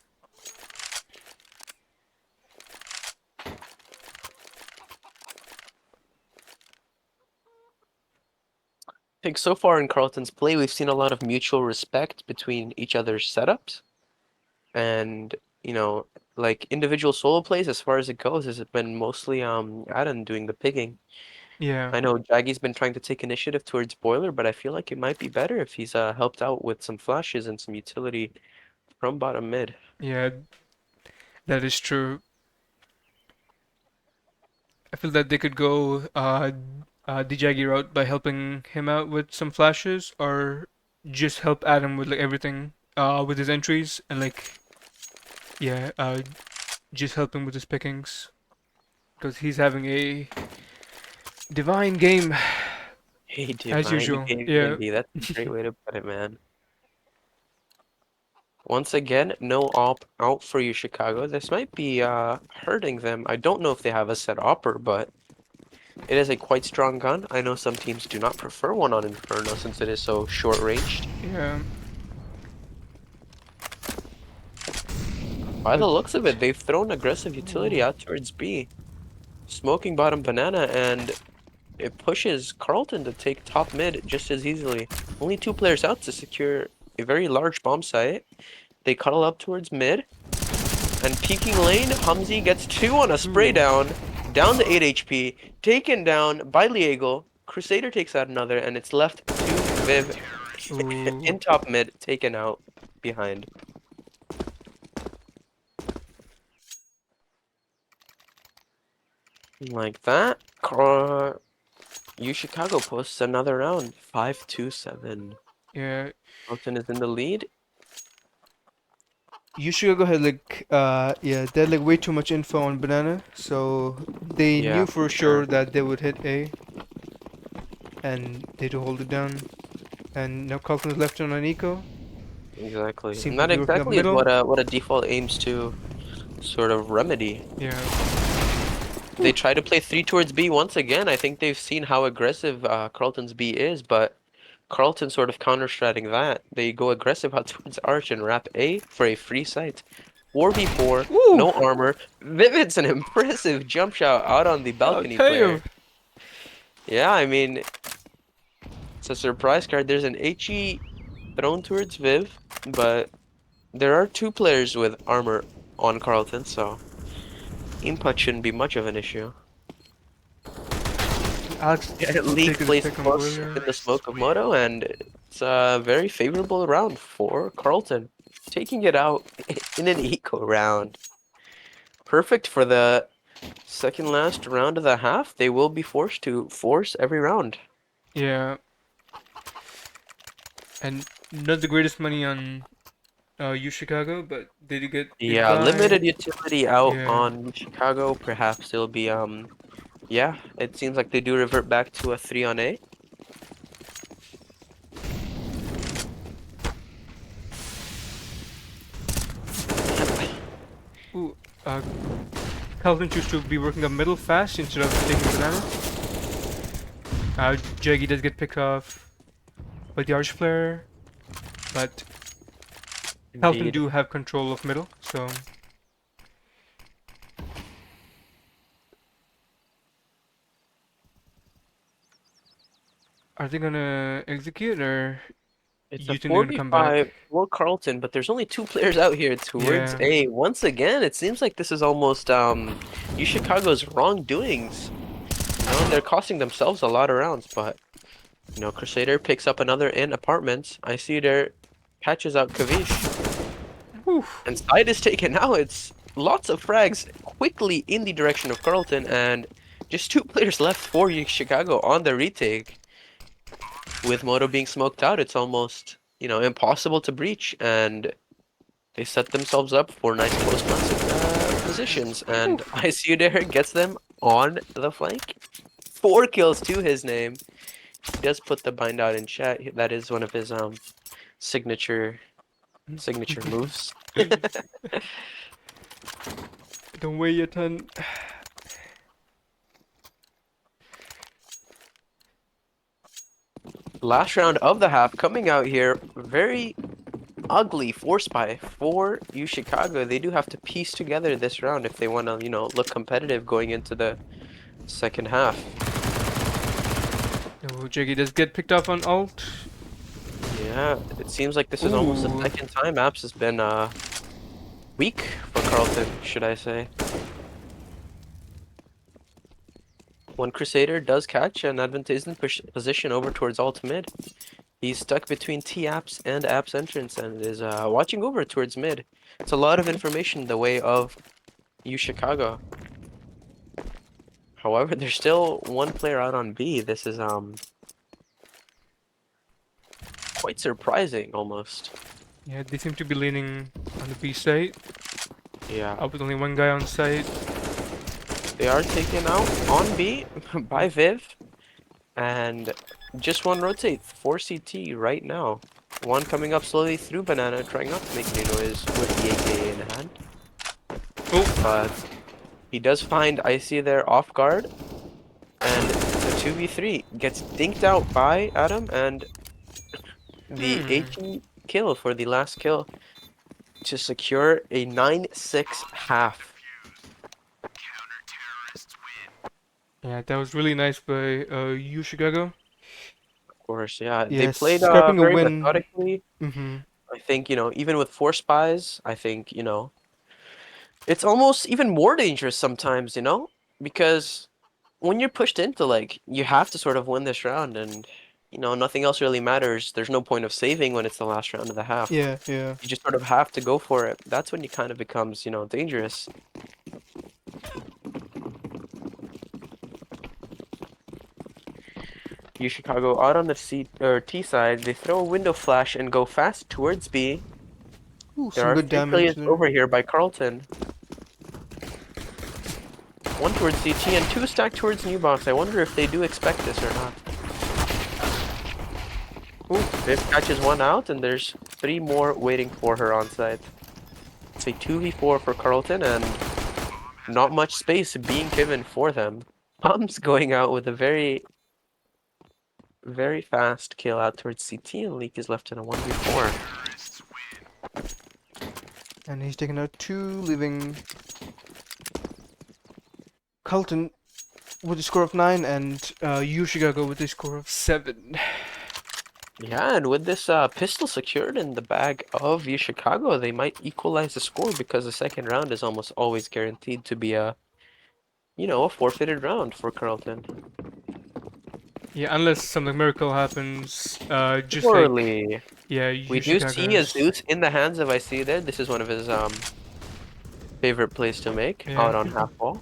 B: I think so far in Carleton's play, we've seen a lot of mutual respect between each other's setups. And, like individual solo plays, as far as it goes, has been mostly Adam doing the picking.
A: Yeah.
B: I know Jaggy's been trying to take initiative towards Boiler, but I feel like it might be better if he's helped out with some flashes and some utility from bottom mid.
A: Yeah, that is true. I feel that they could go the Jaggy route by helping him out with some flashes, or just help Adam with like everything with his entries and like yeah, just help him with his pickings because he's having a divine game
B: Hey,
A: as
B: divine
A: usual.
B: game
A: Yeah.
B: indeed. That's a great way to put it, man. Once again, no op out for you, Chicago. This might be hurting them. I don't know if they have a set opper, but it is a quite strong gun. I know some teams do not prefer one on Inferno since it is so short ranged.
A: Yeah.
B: By the looks of it, they've thrown aggressive utility out towards B. Smoking bottom banana, and it pushes Carleton to take top mid just as easily. Only 2 players out to secure a very large bomb site. They cuddle up towards mid. And peeking lane, Humzy gets 2 on a spray down to 8 HP, taken down by Liegel. Crusader takes out another, and it's left to Viv in top mid, taken out behind. Like that, UChicago posts another round, 5-2-7.
A: Yeah,
B: Carleton is in the lead.
A: UChicago had like they had like way too much info on banana, so they
B: Yeah,
A: knew for
B: for
A: sure
B: sure.
A: that they would hit A, and they had to hold it down. And now Carlton is left on an eco.
B: Exactly.
A: Seems
B: And
A: to
B: that
A: be working up
B: exactly is
A: middle.
B: what a default aims to sort of remedy.
A: Yeah.
B: They try to play 3 towards B once again. I think they've seen how aggressive Carleton's B is, but Carleton sort of counter-stratting that. They go aggressive out towards Arch and wrap A for a free site. 4v4,
A: Woo!
B: no armor. Vivid's an impressive jump shot out on the
A: Oh,
B: balcony
A: damn!
B: player. Yeah, I mean, it's a surprise card. There's an HE thrown towards Viv, but there are 2 players with armor on Carleton, so input shouldn't be much of an issue.
A: Alex
B: Yeah, League
A: taking his
B: plays
A: pick on
B: close
A: boiler.
B: in the smoke of Moto, and it's a very favorable round for Carleton, taking it out in an eco round. Perfect for the second last round of the half. They will be forced to force every round.
A: Yeah. And not the greatest money on UChicago, but they did get a
B: Yeah,
A: buy.
B: limited utility out
A: Yeah.
B: on Chicago. Perhaps it'll be yeah, it seems like they do revert back to a 3 on A.
A: Ooh, Carlton choose to be working up middle fast instead of taking banana. Jaggy does get picked off by the Arch player, but Carlton
B: Indeed.
A: do have control of middle, so are they gonna execute or
B: It's a
A: you think they're gonna come back?
B: 4v5 for Carleton, but there's only 2 players out here towards
A: Yeah.
B: A. Once again, it seems like this is almost UChicago's wrongdoings. You know, they're costing themselves a lot of rounds, but you know, Crusader picks up another in apartments. I see there catches out Kavish.
A: Whew.
B: And side is taken now. It's lots of frags quickly in the direction of Carleton, and just 2 players left for Chicago on the retake. With Moto being smoked out, it's almost, you know, impossible to breach, and they set themselves up for nice close positions. And ICU there gets them on the flank. 4 kills to his name. He does put the bind out in chat. That is one of his signature moves.
A: Don't weigh a ton.
B: Last round of the half coming out here. Very ugly force buy for UChicago. They do have to piece together this round if they want to, you know, look competitive going into the second half.
A: Oh, Jaggy does get picked off on ult.
B: Yeah, it seems like this is almost the
A: Ooh.
B: second time Apps has been weak for Carleton, should I say. One Crusader does catch an advantageous position over towards alt mid. He's stuck between T-Apps and Apps entrance and is watching over towards mid. It's a lot of information the way of UChicago. However, there's still 1 player out on B. This is quite surprising almost.
A: Yeah, they seem to be leaning on the B side.
B: Yeah.
A: With only 1 guy on site.
B: They are taken out on B by Viv. And just 1 rotate for CT right now. 1 coming up slowly through Banana, trying not to make any noise with the AK in hand.
A: Oh.
B: But he does find Icy there off guard. And the 2v3 gets dinked out by Adam, and the 18 kill for the last kill to secure a 9-6 half.
A: Yeah, that was really nice by UChicago.
B: Of course, yeah. They
A: Yeah,
B: played
A: scrapping a
B: very
A: win.
B: methodically.
A: Mm-hmm.
B: I think, even with 4 spies, I think, it's almost even more dangerous sometimes, because when you're pushed into like you have to sort of win this round and nothing else really matters. There's no point of saving when it's the last round of the half.
A: Yeah, yeah.
B: You just sort of have to go for it. That's when you kind of becomes, dangerous. UChicago out on the C or T side, they throw a window flash and go fast towards B.
A: Ooh,
B: There
A: some
B: are
A: good
B: 3
A: damage
B: players
A: there.
B: over here by Carleton. One towards CT and 2 stacked towards New Box. I wonder if they do expect this or not. Ooh, this catches one out, and there's 3 more waiting for her on site. It's a 2v4 for Carleton, and not much space being given for them. Pum's going out with a very, very fast kill out towards CT, and Leak is left in a 1v4.
A: And he's taken out 2, leaving Carleton with a score of 9 and UChicago with a score of 7.
B: Yeah, and with this pistol secured in the bag of UChicago, they might equalize the score because the second round is almost always guaranteed to be a forfeited round for Carleton.
A: Yeah, unless something miracle happens, just like
B: Poorly.
A: yeah,
B: We do see a
A: UChicago's.
B: Zeus in the hands of I see there. This is one of his favorite plays to make
A: Yeah.
B: out on half wall.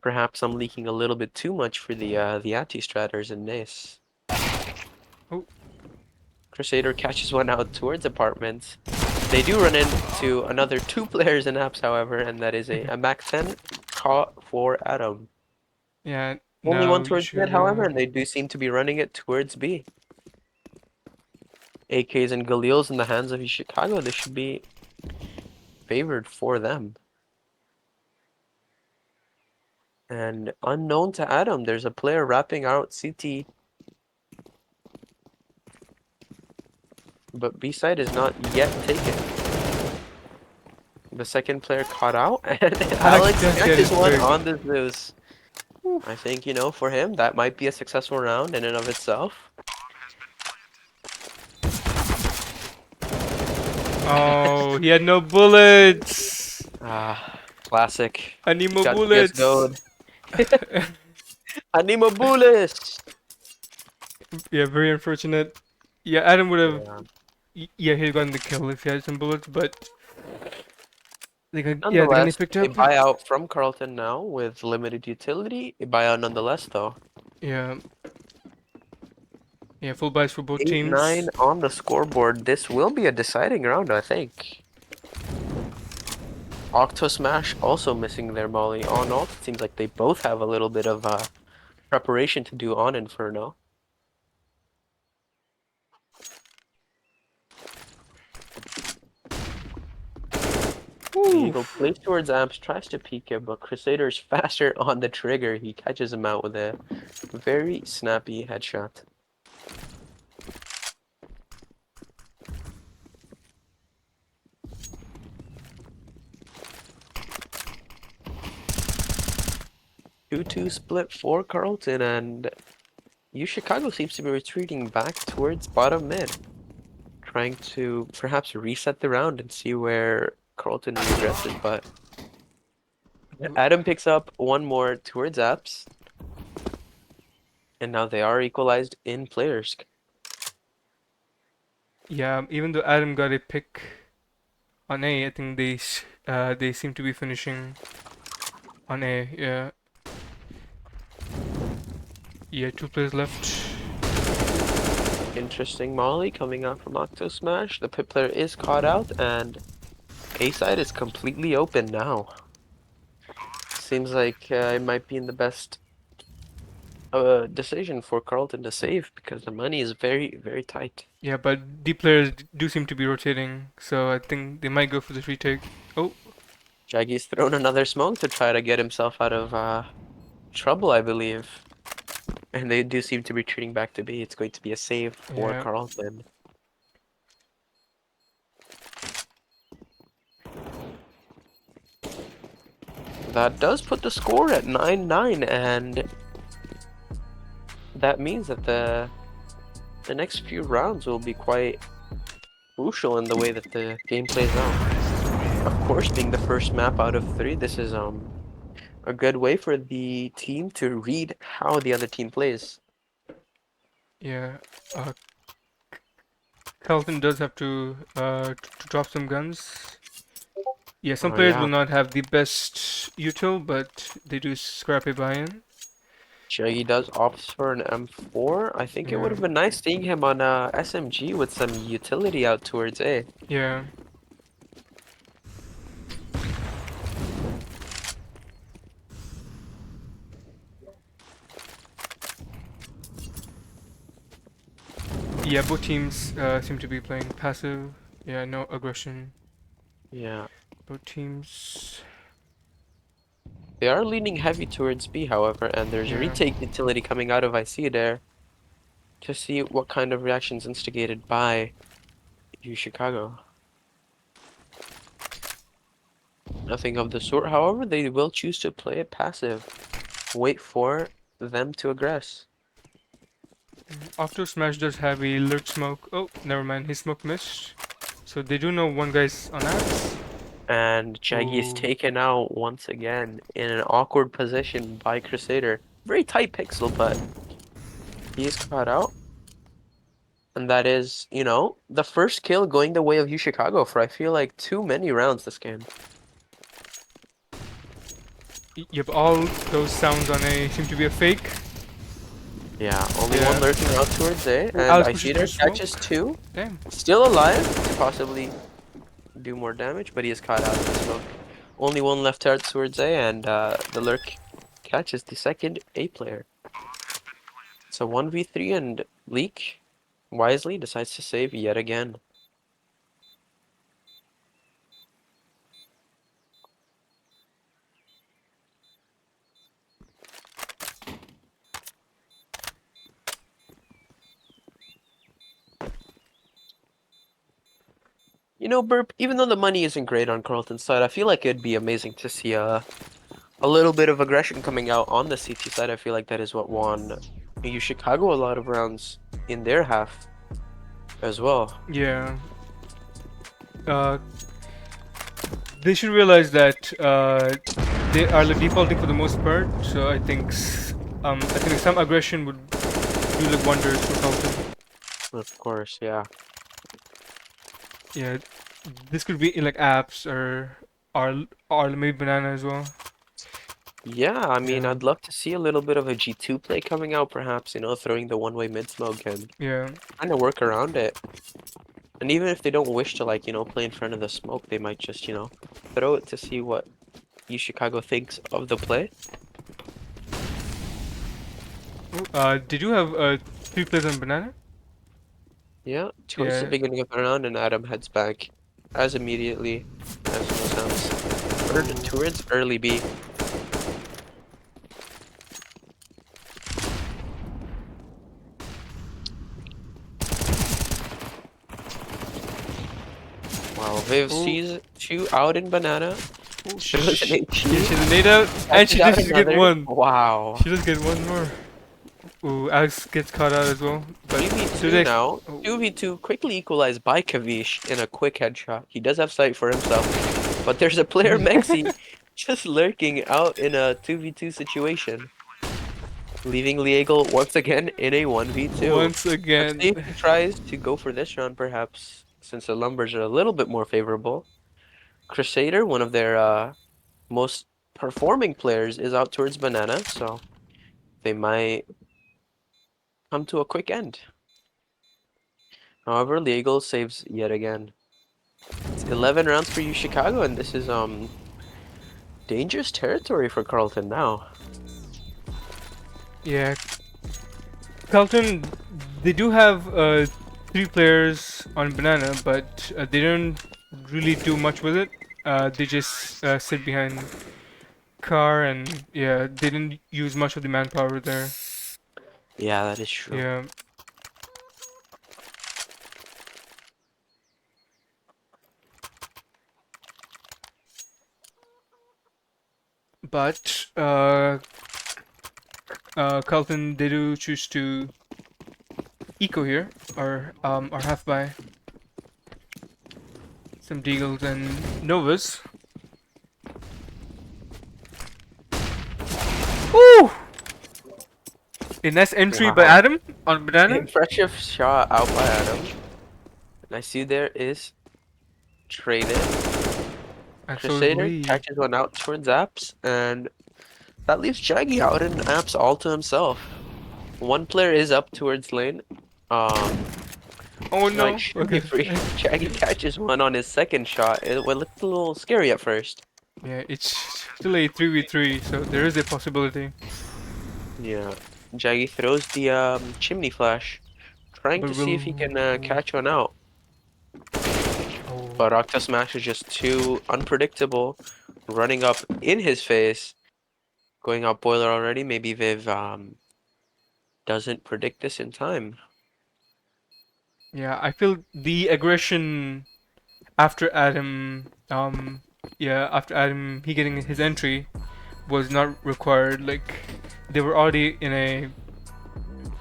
B: Perhaps I'm leaking a little bit too much for the anti-stratters in NACE.
A: Oh.
B: Crusader catches one out towards apartments. They do run into another 2 players in apps, however, and that is a Mac 10 caught for Adam.
A: Yeah.
B: Only one
A: Now
B: towards mid, however,
A: UChicago.
B: and they do seem to be running it towards B. AKs and Galils in the hands of Chicago. This should be favored for them. And unknown to Adam, there's a player wrapping out CT. But B side is not yet taken. The second player caught out, and Alex
A: just
B: catches
A: getting
B: one
A: big.
B: on the Zeus. I think, for him, that might be a successful round in and of itself.
A: Oh, he had no bullets.
B: Ah, classic.
A: I need more
B: Got
A: bullets.
B: CSGO'd. I need more bullets!
A: Yeah, very unfortunate. Yeah, Adam would have.
B: Yeah.
A: Yeah, he'd gotten the kill if he had some bullets, but they got, yeah, they got
B: Nonetheless,
A: picked
B: a
A: up.
B: buyout from Carleton now with limited utility. A buyout nonetheless, though.
A: Yeah. Yeah, full buys for both
B: 8-9
A: teams.
B: on the scoreboard. This will be a deciding round, I think. Octosmash also missing their molly on ult. It seems like they both have a little bit of preparation to do on Inferno. Eagle plays towards Amps, tries to peek it, but Crusader's faster on the trigger. He catches him out with a very snappy headshot. Two-two split for Carleton, and UChicago seems to be retreating back towards bottom mid, trying to perhaps reset the round and see where Carleton regresses, but Adam picks up one more towards Apps, and now they are equalized in players.
A: Yeah, even though Adam got a pick on A, I think they seem to be finishing on A. Yeah. Yeah, 2 players left.
B: Interesting molly coming out from Octosmash. The pit player is caught out, and A side is completely open now. Seems like it might be in the best decision for Carleton to save because the money is very, very tight.
A: Yeah, but D players do seem to be rotating, so I think they might go for the retake. Oh,
B: Jaggy's thrown another smoke to try to get himself out of trouble, I believe. And they do seem to be retreating back to B. It's going to be a save for
A: yeah.
B: Carleton. That does put the score at 9-9, and that means that the next few rounds will be quite crucial in the way that the game plays out. Of course, being the first map out of 3, this is a good way for the team to read how the other team plays.
A: Yeah. Carleton does have to drop some guns. Yeah, some
B: Oh
A: players will
B: yeah,
A: not have the best util, but they do scrap a buy-in.
B: Shaggy does opts for an M4. I think it would
A: Yeah.
B: have been nice seeing him on a SMG with some utility out towards A.
A: Yeah. Yeah, both teams seem to be playing passive. Yeah, no aggression.
B: Yeah.
A: Both teams.
B: They are leaning heavy towards B, however, and there's
A: Yeah.
B: retake utility coming out of IC there to see what kind of reactions instigated by UChicago. Nothing of the sort, however, they will choose to play it passive. Wait for them to aggress.
A: Octo Smash does have a lurk smoke. Oh, never mind. His smoke missed. So they do know one guy's on axe.
B: And Jaggy is
A: Ooh.
B: taken out once again in an awkward position by Crusader. Very tight pixel, but he is caught out. And that is, you know, the first kill going the way of UChicago for I feel like too many rounds this game.
A: Yep, all those sounds on A seem to be a fake.
B: Yeah, only
A: Yeah.
B: one lurking out towards A,
A: Ooh,
B: and
A: Alex
B: I
A: pushes
B: see there
A: through smoke.
B: catches 2.
A: Damn.
B: Still alive to possibly do more damage, but he is caught out of the smoke. Only one left out towards A, and the lurk catches the second A player. So 1v3, and Leak wisely decides to save yet again. You know, Burp, even though the money isn't great on Carleton's side, I feel like it'd be amazing to see a little bit of aggression coming out on the CT side. I feel like that is what won Chicago a lot of rounds in their half as well.
A: Yeah. Uh, they should realize that they are like, defaulting for the most part. So I think some aggression would do like wonders for Carleton.
B: Of course, yeah.
A: Yeah, this could be in like apps or maybe banana as well.
B: Yeah, I mean,
A: Yeah.
B: I'd love to see a little bit of a G2 play coming out, perhaps, you know, throwing the one-way mid-smoke and
A: Yeah.
B: kind of work around it. And even if they don't wish to, like, you know, play in front of the smoke, they might just, you know, throw it to see what Chicago thinks of the play.
A: Did you have 3 plays on banana?
B: Yeah, towards the
A: Yeah.
B: beginning of the round, and Adam heads back as immediately as no sounds heard towards early B. Wow, Viv
A: Oh,
B: sees 2 out in banana.
A: oh
B: Throws an
A: yeah,
B: HE.
A: she's a nade out, and she
B: Catches out
A: does get
B: another.
A: one.
B: Wow.
A: She does get one more. Ooh, Alex gets caught out as well. But do
B: 3v2
A: they?
B: now.
A: Oh,
B: 2v2 quickly equalized by Kavish in a quick headshot. He does have sight for himself, but there's a player Mexi just lurking out in a 2v2 situation, leaving Liegel once again in a 1v2.
A: once
B: Let's see
A: again.
B: if he tries to go for this round, perhaps, since the numbers are a little bit more favorable. Crusader, one of their most performing players, is out towards banana, so they might come to a quick end. However, Legal saves yet again. It's 11 rounds for UChicago, and this is dangerous territory for Carleton now.
A: Yeah, Carlton. They do have 3 players on banana, but they don't really do much with it. They just sit behind car, and yeah, they didn't use much of the manpower there.
B: Yeah, that is true.
A: Yeah. But Carleton, they do choose to eco here, or half by some deagles and novas. Ooh! A nice entry by
B: Wow.
A: Adam on banana.
B: Impressive shot out by Adam. And I see there is traded.
A: And so is
B: Crusader
A: Lee.
B: catches one out towards Apps, and that leaves Jaggy out and Apps all to himself. One player is up towards lane.
A: Oh
B: Like
A: no.
B: should be
A: Okay.
B: free. Jaggy catches one on his second shot. It looked a little scary at first.
A: Yeah, it's still a 3v3, so there is a possibility.
B: Yeah. Jaggy throws the chimney flash, trying
A: But
B: to see if he
A: will.
B: can catch one out.
A: Oh.
B: But Octa Smash is just too unpredictable, running up in his face, going out boiler already. Maybe Viv doesn't predict this in time.
A: Yeah, I feel the aggression after Adam, yeah, after Adam, he getting his entry was not required. Like, they were already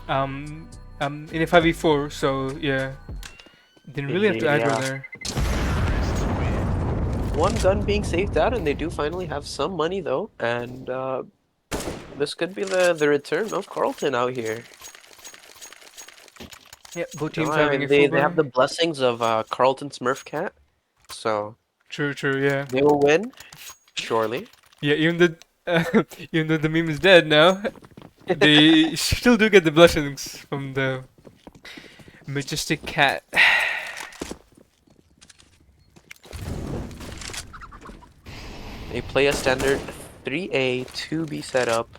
A: um, in a 5v4, so yeah, didn't really have to aggro
B: Yeah.
A: there.
B: One gun being saved out, and they do finally have some money though, and this could be the return of Carleton out here.
A: Yeah, both
B: No,
A: teams
B: I
A: having
B: mean
A: a full
B: they have
A: buy.
B: the blessings of Carleton Smurfcat, so
A: True, true, yeah.
B: they will win, surely.
A: Yeah, even though, even though the meme is dead now, they still do get the blessings from the majestic cat.
B: They play a standard 3A 2B setup.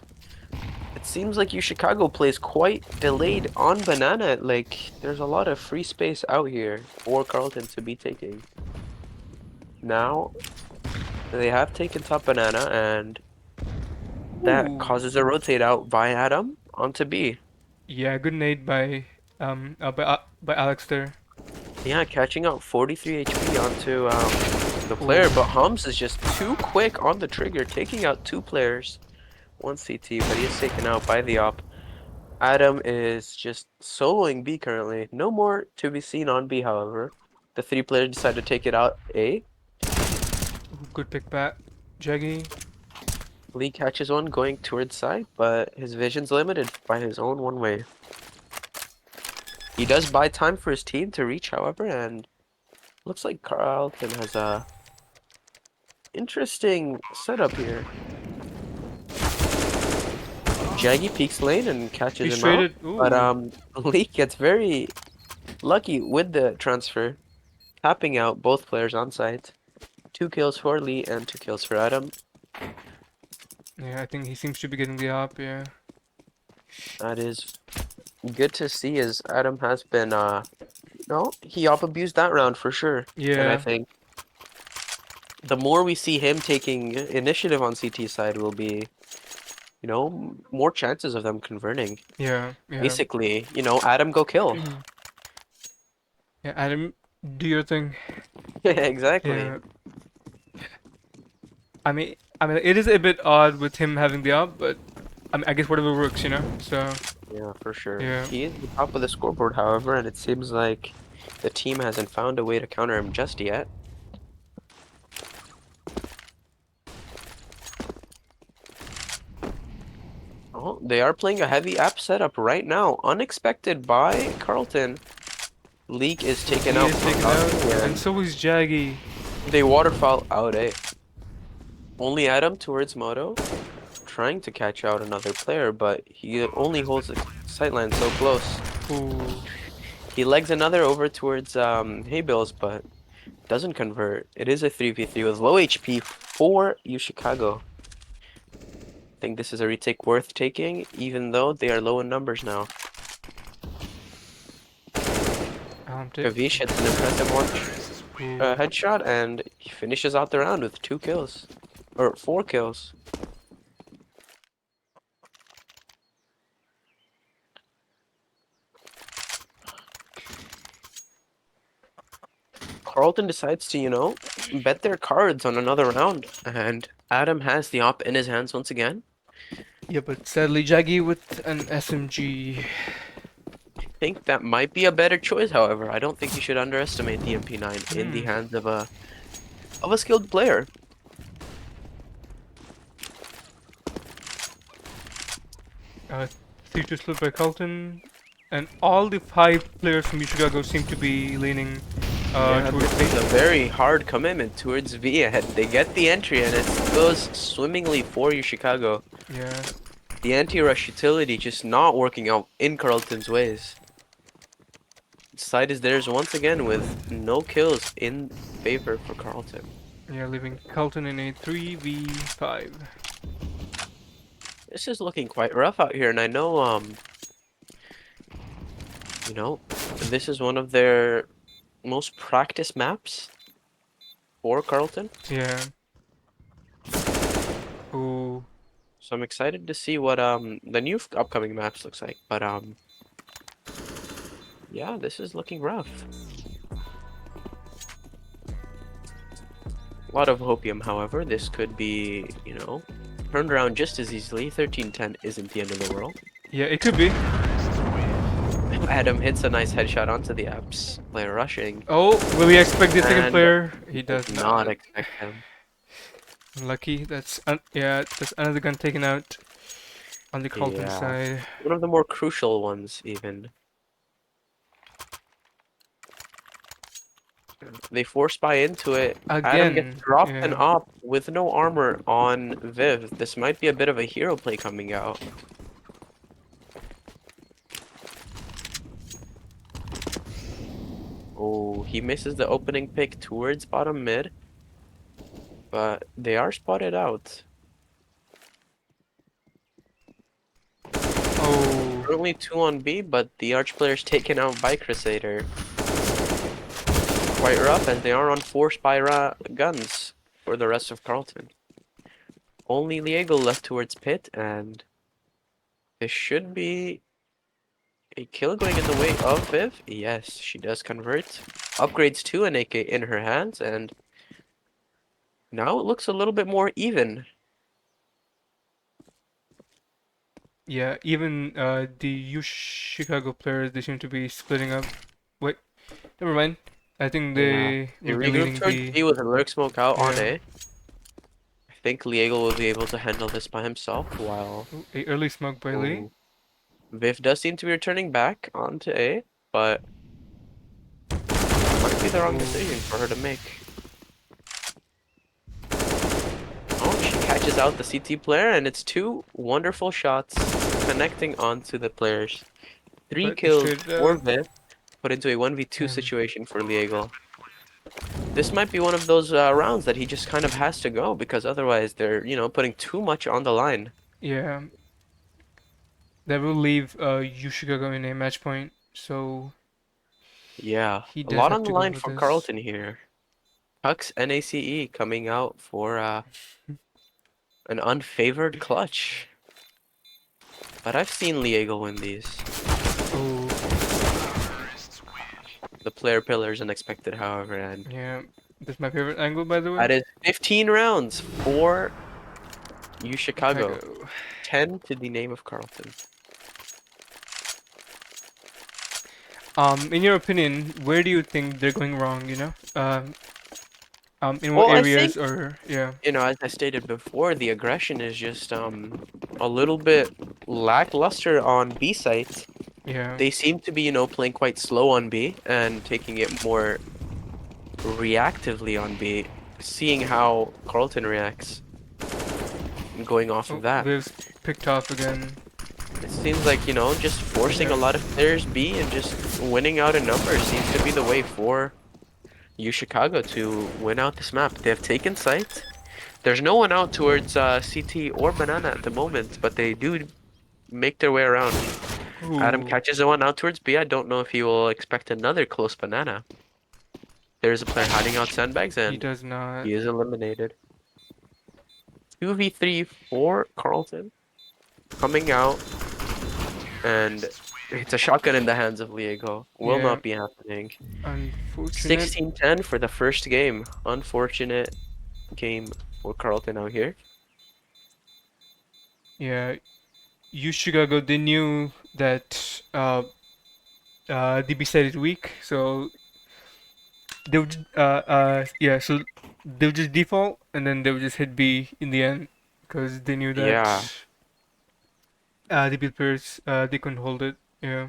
B: It seems like UChicago plays quite delayed on banana. Like there's a lot of free space out here for Carleton to be taking. Now they have taken top banana, and that
A: Ooh.
B: causes a rotate out by Adam onto B.
A: Yeah, good nade by Alex there.
B: Yeah, catching out 43 HP onto the player,
A: Ooh.
B: but Hums is just too quick on the trigger, taking out two players. One CT, but he is taken out by the op. Adam is just soloing B currently. No more to be seen on B, however. The three players decide to take it out A.
A: Ooh, good pick back. Jaggy.
B: Lee catches one going towards side, but his vision's limited by his own one way. He does buy time for his team to reach, however, and looks like Carleton has a interesting setup here. Jaggy peeks lane and catches
A: He's
B: him out,
A: traded. Ooh.
B: but Lee gets very lucky with the transfer, tapping out both players on site. 2 kills for Lee and 2 kills for Adam.
A: Yeah, I think he seems to be getting the op, yeah.
B: That is good to see, as Adam has been no, he op abused that round for sure. And I
A: Yeah.
B: think the more we see him taking initiative on CT side will be, you know, more chances of them converting.
A: Yeah, yeah.
B: Basically, you know, Adam go kill.
A: Yeah, Adam, do your thing.
B: Exactly.
A: Yeah. I mean, it is a bit odd with him having the op, but I mean, I guess whatever works, you know. So
B: Yeah, for sure.
A: yeah,
B: He is the top of the scoreboard, however, and it seems like the team hasn't found a way to counter him just yet. Oh, they are playing a heavy app setup right now, unexpected by Carleton. Leak is taken
A: he
B: out
A: is
B: from
A: taken out,
B: Falcon,
A: and
B: and
A: so is Jaggy.
B: they waterfall out A. Only Adam towards Moto, trying to catch out another player, but he only holds the sightline so close.
A: Ooh.
B: He legs another over towards Haybills, but doesn't convert. It is a 3v3 with low HP for UChicago. I think this is a retake worth taking, even though they are low in numbers now. Kavish hits an impressive one headshot, and he finishes out the round with 2 kills. Or 4 kills. Carleton decides to, bet their cards on another round, and Adam has the op in his hands once again.
A: Yeah, but sadly, Jaggy with an SMG.
B: I think that might be a better choice, however. I don't think you should underestimate the MP9 in the
A: Hmm.
B: hands of a skilled player.
A: Uh, 3-2 split by Carleton, and all the 5 players from UChicago seem to be leaning
B: Yeah,
A: towards
B: this is
A: B.
B: a very hard commitment towards V, and they get the entry, and it goes swimmingly for you, Chicago.
A: Yeah.
B: The anti-rush utility just not working out in Carleton's ways. Side is theirs once again with no kills in favor for Carleton.
A: Yeah, leaving Carleton in a 3v5.
B: This is looking quite rough out here, and I know, this is one of their most practiced maps for Carleton.
A: Yeah. Ooh.
B: So I'm excited to see what the new upcoming maps looks like. But yeah, this is looking rough. A lot of hopium, however. This could be, turned around just as easily. 13-10 isn't the end of the world.
A: Yeah, it could be.
B: Adam hits a nice headshot onto the apps. Player rushing.
A: Oh, will he expect the second
B: And
A: player? He does
B: Does
A: not.
B: not expect him.
A: Lucky. Yeah, that's another gun taken out on the Carleton
B: Yeah.
A: side.
B: One of the more crucial ones, even. They force buy into it. Adam gets
A: Again.
B: dropped an
A: Yeah.
B: op with no armor on Viv. This might be a bit of a hero play coming out. Oh, he misses the opening pick towards bottom mid. But they are spotted out.
A: Oh.
B: Currently 2 on B, but the Arch player's taken out by Crusader. Quite rough, and they are on 4 spy guns for the rest of Carleton. Only Liego left towards pit, and this should be a kill going in the way of Viv. Yes, she does convert. Upgrades to an AK in her hands, and now it looks a little bit more even.
A: Yeah, even the UChicago players, they seem to be splitting up. Wait, never mind. I think
B: Yeah.
A: they
B: They
A: will be leaning
B: regroup towards
A: B.
B: B with a lurk smoke out on
A: Yeah.
B: A. I think Liego will be able to handle this by himself, while
A: Ooh, a early smoke by Lee.
B: Ooh. Viv does seem to be returning back onto A, but might be the wrong decision for her to make. Oh, she catches out the CT player, and it's 2 wonderful shots connecting onto the players. 3
A: But they
B: kills
A: traded
B: for
A: out.
B: Viv, put into a 1v2
A: Damn.
B: situation for Liego. This might be one of those rounds that he just kind of has to go, because otherwise they're, putting too much on the line.
A: Yeah. That will leave UChicago in a match point, so
B: Yeah,
A: he
B: a
A: does
B: lot
A: have
B: on the
A: to go
B: line
A: for
B: for
A: this.
B: Carleton here. Hux NACE coming out for an unfavored clutch. But I've seen Liego win these.
A: Oh,
B: The player pillar is unexpected, however, and
A: yeah. That's my favorite angle, by the way.
B: that is 15 rounds for UChicago.
A: Chicago.
B: 10 to the name of Carleton.
A: In your opinion, where do you think they're going wrong, in what
B: Well, I
A: areas
B: think,
A: or yeah.
B: as I stated before, the aggression is just a little bit lackluster on B site.
A: Yeah.
B: They seem to be, playing quite slow on B and taking it more reactively on B, seeing how Carleton reacts and going off
A: Oh,
B: of that.
A: Viv's picked off again.
B: It seems like, just forcing a lot of players B and just winning out in numbers seems to be the way for UChicago to win out this map. They have taken site. There's no one out towards CT or Banana at the moment, but they do make their way around. Adam
A: Ooh,
B: catches the one out towards B. I don't know if he will expect another close Banana. There's a player hiding out sandbags,
A: he
B: and
A: does not.
B: he is eliminated. 2v3 for Carleton. Coming out, and It's a shotgun in the hands of Liego. Will
A: Yeah,
B: not be happening.
A: unfortunate.
B: 16-10 for the first game. Unfortunate game for Carleton out here.
A: Yeah, UChicago, they knew that DB said it weak, so they would yeah, so they would just default and then they would just hit B in the end because they knew
B: Yeah.
A: that DB players they couldn't hold it. Yeah,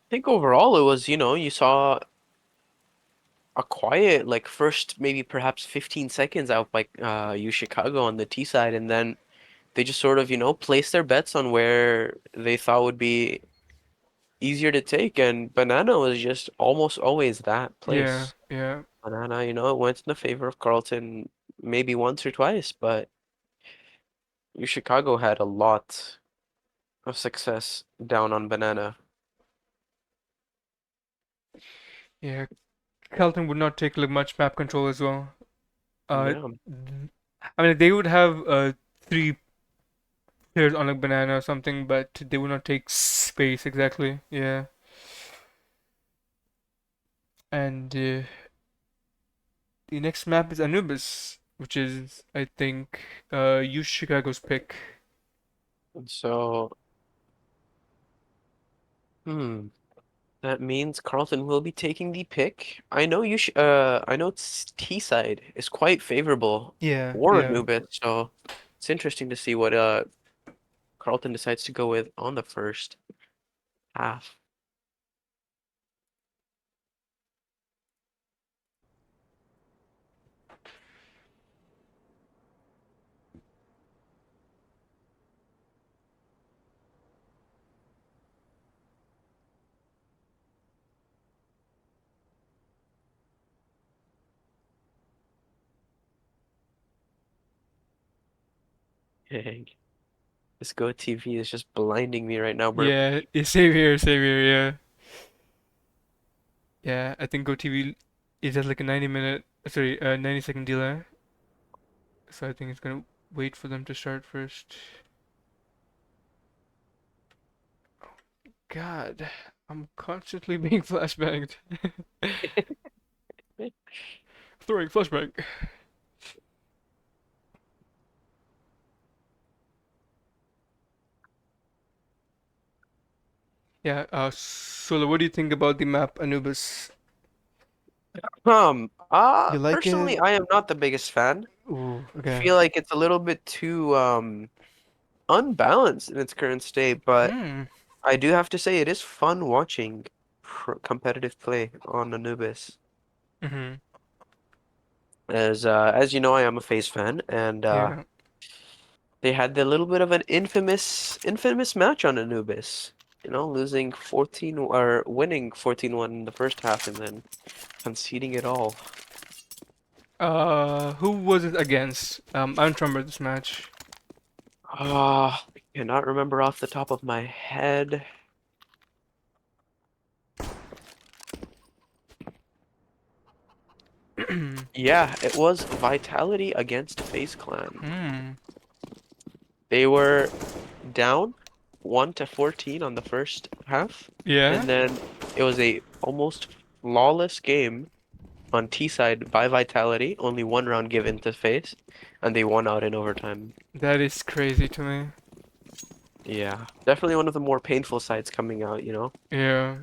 B: I think overall it was, you saw a quiet, like first maybe perhaps 15 seconds out by UChicago on the T side, and then they just sort of, placed their bets on where they thought would be easier to take, and Banana was just almost always that
A: yeah,
B: place.
A: yeah,
B: Banana, it went in the favor of Carleton maybe once or twice, but UChicago had a lot of success down on Banana.
A: yeah. Carleton would not take like much map control as well. Uh,
B: Yeah.
A: I mean they would have three players on like banana or something, but they would not take space exactly. Yeah, and the next map is Anubis, which is I think U Chicago's pick.
B: And so, hmm. That means Carlton will be taking the pick. I know T side is quite favorable
A: Yeah,
B: for
A: yeah.
B: Anubis, so it's interesting to see what Carlton decides to go with on the first half. Dang. This Go TV is just blinding me right now, bro.
A: Yeah, same here, same here, yeah. Yeah, I think GoTV is at like a 90-minute, sorry, 90-second delay. So I think it's gonna wait for them to start first. God, I'm constantly being flashbanged. Throwing flashbang. Yeah, Solo, what do you think about the map Anubis? You like it?
B: Personally, I am not the biggest fan.
A: Ooh,
B: I
A: okay.
B: feel like it's a little bit too unbalanced in its current state, but
A: Hmm.
B: I do have to say it is fun watching competitive play on Anubis.
A: Mm-hmm.
B: As you know, I am a FaZe fan, and
A: Yeah.
B: they had a little bit of an infamous match on Anubis. Losing 14 or winning 14-1 in the first half and then conceding it all.
A: Who was it against? I don't remember this match.
B: I cannot remember off the top of my head. Yeah, it was Vitality against FaZe Clan.
A: Hmm.
B: They were down 1 to 14 on the first half,
A: Yeah,
B: and then it was a almost flawless game on T side by Vitality, only one round given to FaZe, and they won out in overtime.
A: that is crazy to me.
B: Yeah, definitely one of the more painful sides coming out,
A: Yeah.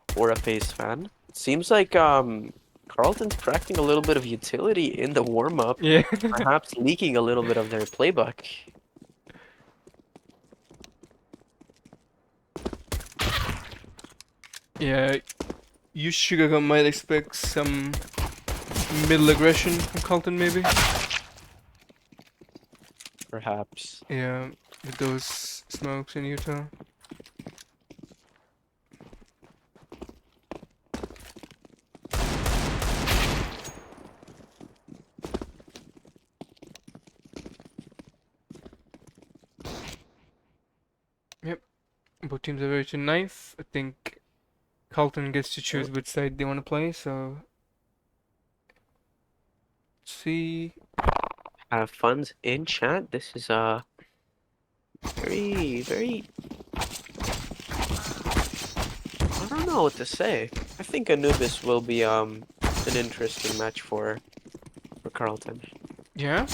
B: for a FaZe fan. Seems like Carlton's cracking a little bit of utility in the warm-up,
A: Yeah.
B: perhaps leaking a little bit of their playbook.
A: Yeah. You Chicago might expect some middle aggression from Carlton, maybe.
B: Perhaps.
A: Yeah, with those smokes in Utah. Yep. Both teams are very to ninth. I think Carlton gets to choose which side they want to play. So, let's see.
B: Have funds in chat. This is Very, very. I don't know what to say. I think Anubis will be an interesting match for Carleton.
A: Yeah.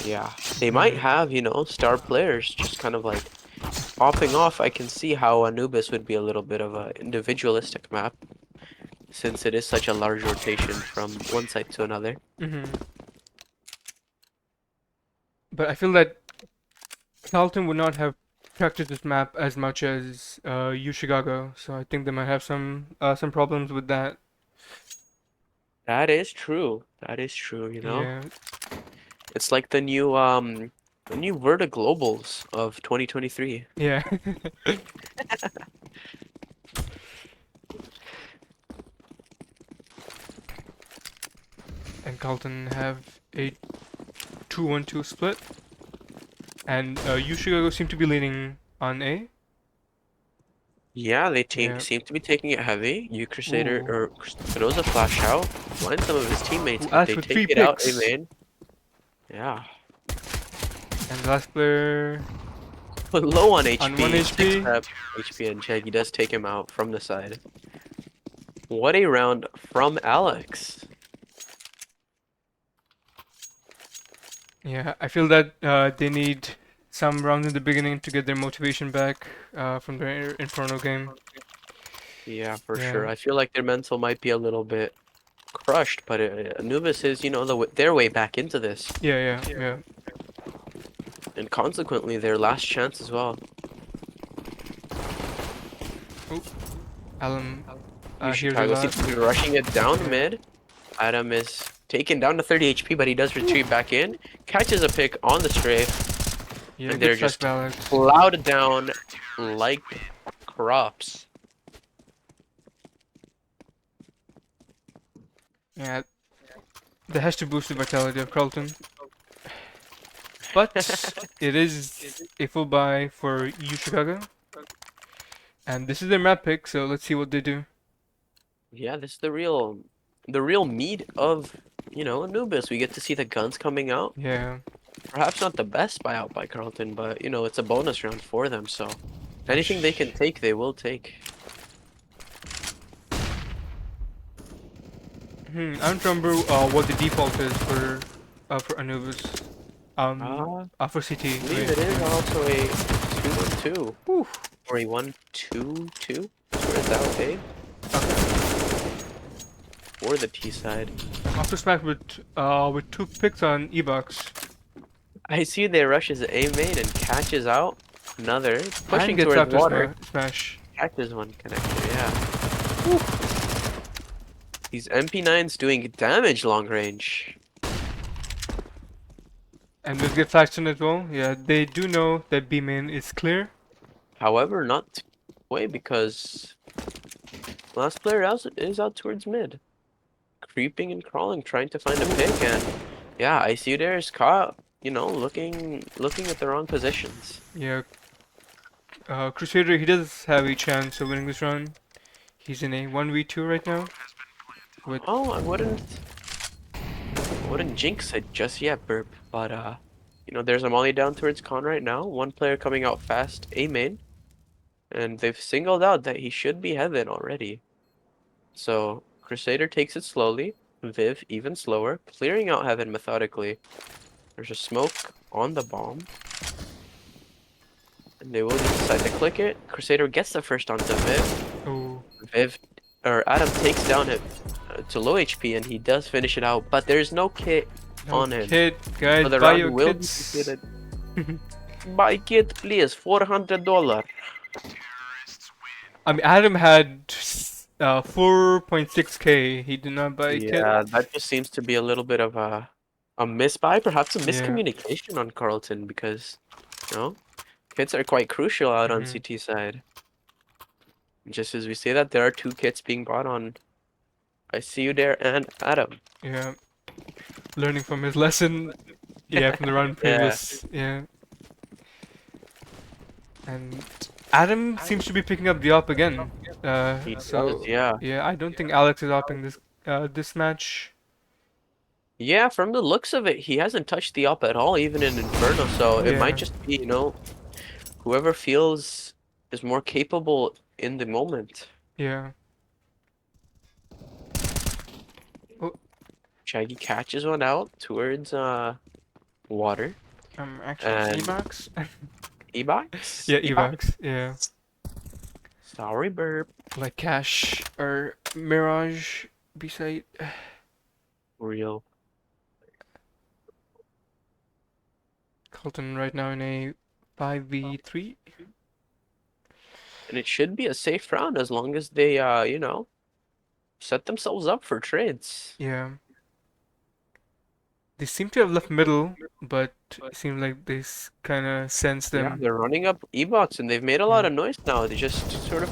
B: Yeah, they might have, you know, star players just kind of like popping off. I can see how Anubis would be a little bit of a individualistic map since it is such a large rotation from one side to another.
A: But I feel that Carleton would not have practiced this map as much as UChicago, so I think they might have some problems with that.
B: That is true. That is true, you know.
A: Yeah.
B: It's like the new Verta Globals of 2023.
A: Yeah. And Carleton have a 2-1-2 split. And UChicago seem to be leaning on A.
B: Yeah, they
A: Yeah.
B: seem to be taking it heavy. U Crusader
A: Ooh.
B: or throws a flash out, blinds some of his teammates,
A: Ooh,
B: but
A: Alex
B: they
A: with
B: take
A: 3
B: it out.
A: picks.
B: Amen. Yeah.
A: And the last player
B: But low on HP.
A: on 1 HP.
B: 6 HP and Jaggy does take him out from the side. What a round from Alex.
A: Yeah, I feel that they need some rounds in the beginning to get their motivation back from their Inferno game.
B: Yeah, for
A: Yeah.
B: sure. I feel like their mental might be a little bit crushed, but Anubis is, you know, their way back into this,
A: Yeah.
B: and consequently their last chance as well.
A: Alan hears a
B: UChicago
A: lot.
B: seems to be rushing it down mid. Adam is taken down to 30 HP, but he does retreat back in. Catches a pick on the strafe,
A: Yeah,
B: and
A: good
B: they're
A: flash
B: just
A: balance.
B: plowed down like crops.
A: Yeah, that has to boost the vitality of Carleton. But it is a full buy for UChicago. And this is their map pick, so let's see what they do.
B: Yeah, this is the real meat of, you know, Anubis. We get to see the guns coming out.
A: Yeah.
B: Perhaps not the best buyout by Carleton, but you know, it's a bonus round for them, so anything they can take, they will take.
A: I don't remember what the default is for Anubis. For CT.
B: I believe it is also a 2-1-2
A: Whew.
B: or a 1-2-2. Spreads out, eh? Or the T side.
A: After smack with 2 picks on E-Box.
B: I see they rushes A main and catches out another, pushing
A: And gets
B: towards
A: after
B: water.
A: smash.
B: Catches one connector, yeah. These MP9s doing damage long range.
A: And those get flashed in as well. Yeah, they do know that B main is clear.
B: However, not way because last player is out towards mid. Creeping and crawling, trying to find a pick, and yeah, I see there's caught, you know, looking at the wrong positions.
A: Yeah. Crusader, he does have a chance of winning this run. He's in a 1v2 right now. With
B: Oh, I wouldn't jinx it just yet, Burp. But you know, there's a molly down towards Con right now. One player coming out fast, A main, and they've singled out that he should be heaven already. So Crusader takes it slowly. Viv even slower, clearing out heaven methodically. There's a smoke on the bomb, and they will just decide to click it. Crusader gets the first onto Viv.
A: oh,
B: Viv or Adam takes down it to low HP, and he does finish it out. But there's no kit
A: no
B: on him.
A: kid, guys,
B: So the
A: buy
B: round
A: your
B: will be
A: kits.
B: completed. Buy kit, please. $400.
A: I mean, Adam had 4.6k. He did not buy a kit.
B: Yeah, that just seems to be a little bit of a misbuy, perhaps a
A: Yeah.
B: miscommunication on Carleton because, you know, kits are quite crucial out on
A: Mhm.
B: CT side. Just as we say that, there are 2 kits being bought on. I see you there, and Adam.
A: Yeah. Learning from his lesson. Yeah, from the run previous. Yeah. And Adam seems to be picking up the op again.
B: He
A: So
B: does, yeah.
A: yeah, I don't think Alex is opping this match.
B: Yeah, from the looks of it, he hasn't touched the up at all, even in Inferno. So it might
A: Yeah,
B: just be, whoever feels is more capable in the moment.
A: yeah. Oh,
B: Shaggy catches one out towards water
A: actually,
B: and
A: Emacs?
B: E-box?
A: Yeah,
B: E-box?
A: Evacs, yeah.
B: Sorry, burp.
A: Like Cash or Mirage beside
B: Real.
A: Carleton right now in a 5v3.
B: And it should be a safe round as long as they set themselves up for trades.
A: Yeah. They seem to have left middle, but it seems like they kind of sense
B: Yeah,
A: them.
B: they're running up E-box and they've made a lot
A: Yeah.
B: of noise now. They're just sort of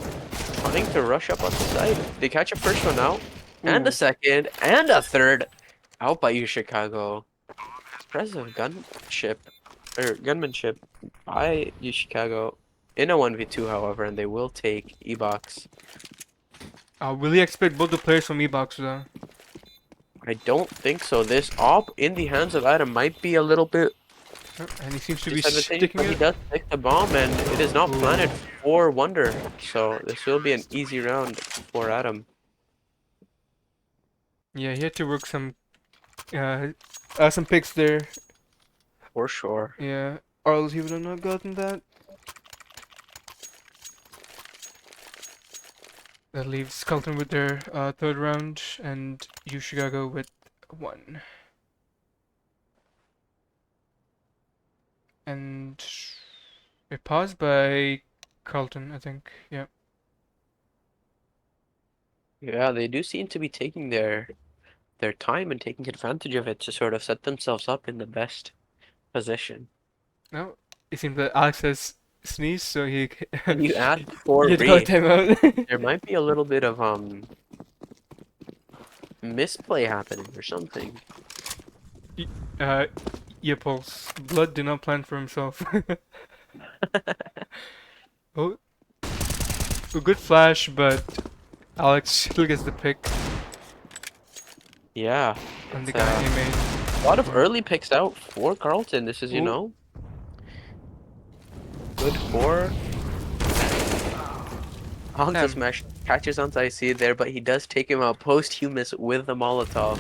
B: trying to rush up on the side. They catch a first one out, and a
A: Ooh.
B: second, and a third. Out by UChicago. Impressive gunmanship by UChicago in a 1v2, however, and they will take E-box.
A: Will he expect both the players from Ebox though?
B: I don't think so. This op in the hands of Adam might be a little bit
A: Oh, and he seems to be
B: disadvantageous,
A: sticking
B: but he
A: it.
B: does pick the bomb, and it is not
A: Ooh.
B: planted for Wonder. So this will be an easy round for Adam,
A: Yeah, he had to work uh, some picks there.
B: for sure.
A: Yeah, or else he would have not gotten that. That leaves Carleton with their third round and UChicago with one. And a pause by Carleton, I think. Yeah.
B: Yeah, they do seem to be taking their time and taking advantage of it to sort of set themselves up in the best position.
A: No, it seems that Alex has sneezed, so he
B: And you asked
A: he
B: for
A: had to call a
B: Reed.
A: timeout.
B: There might be a little bit of misplay happening or something.
A: Y- uh, yeah, Pulse. Blood did not plan for himself. Oh, a good flash, but Alex still gets the pick
B: Yeah,
A: on the
B: it's
A: guy
B: a
A: he made
B: lot of
A: before.
B: early picks out for Carleton. This is,
A: Ooh,
B: good for onto
A: damn.
B: smash. Catches onto IC there, but he does take him out posthumous with the Molotov.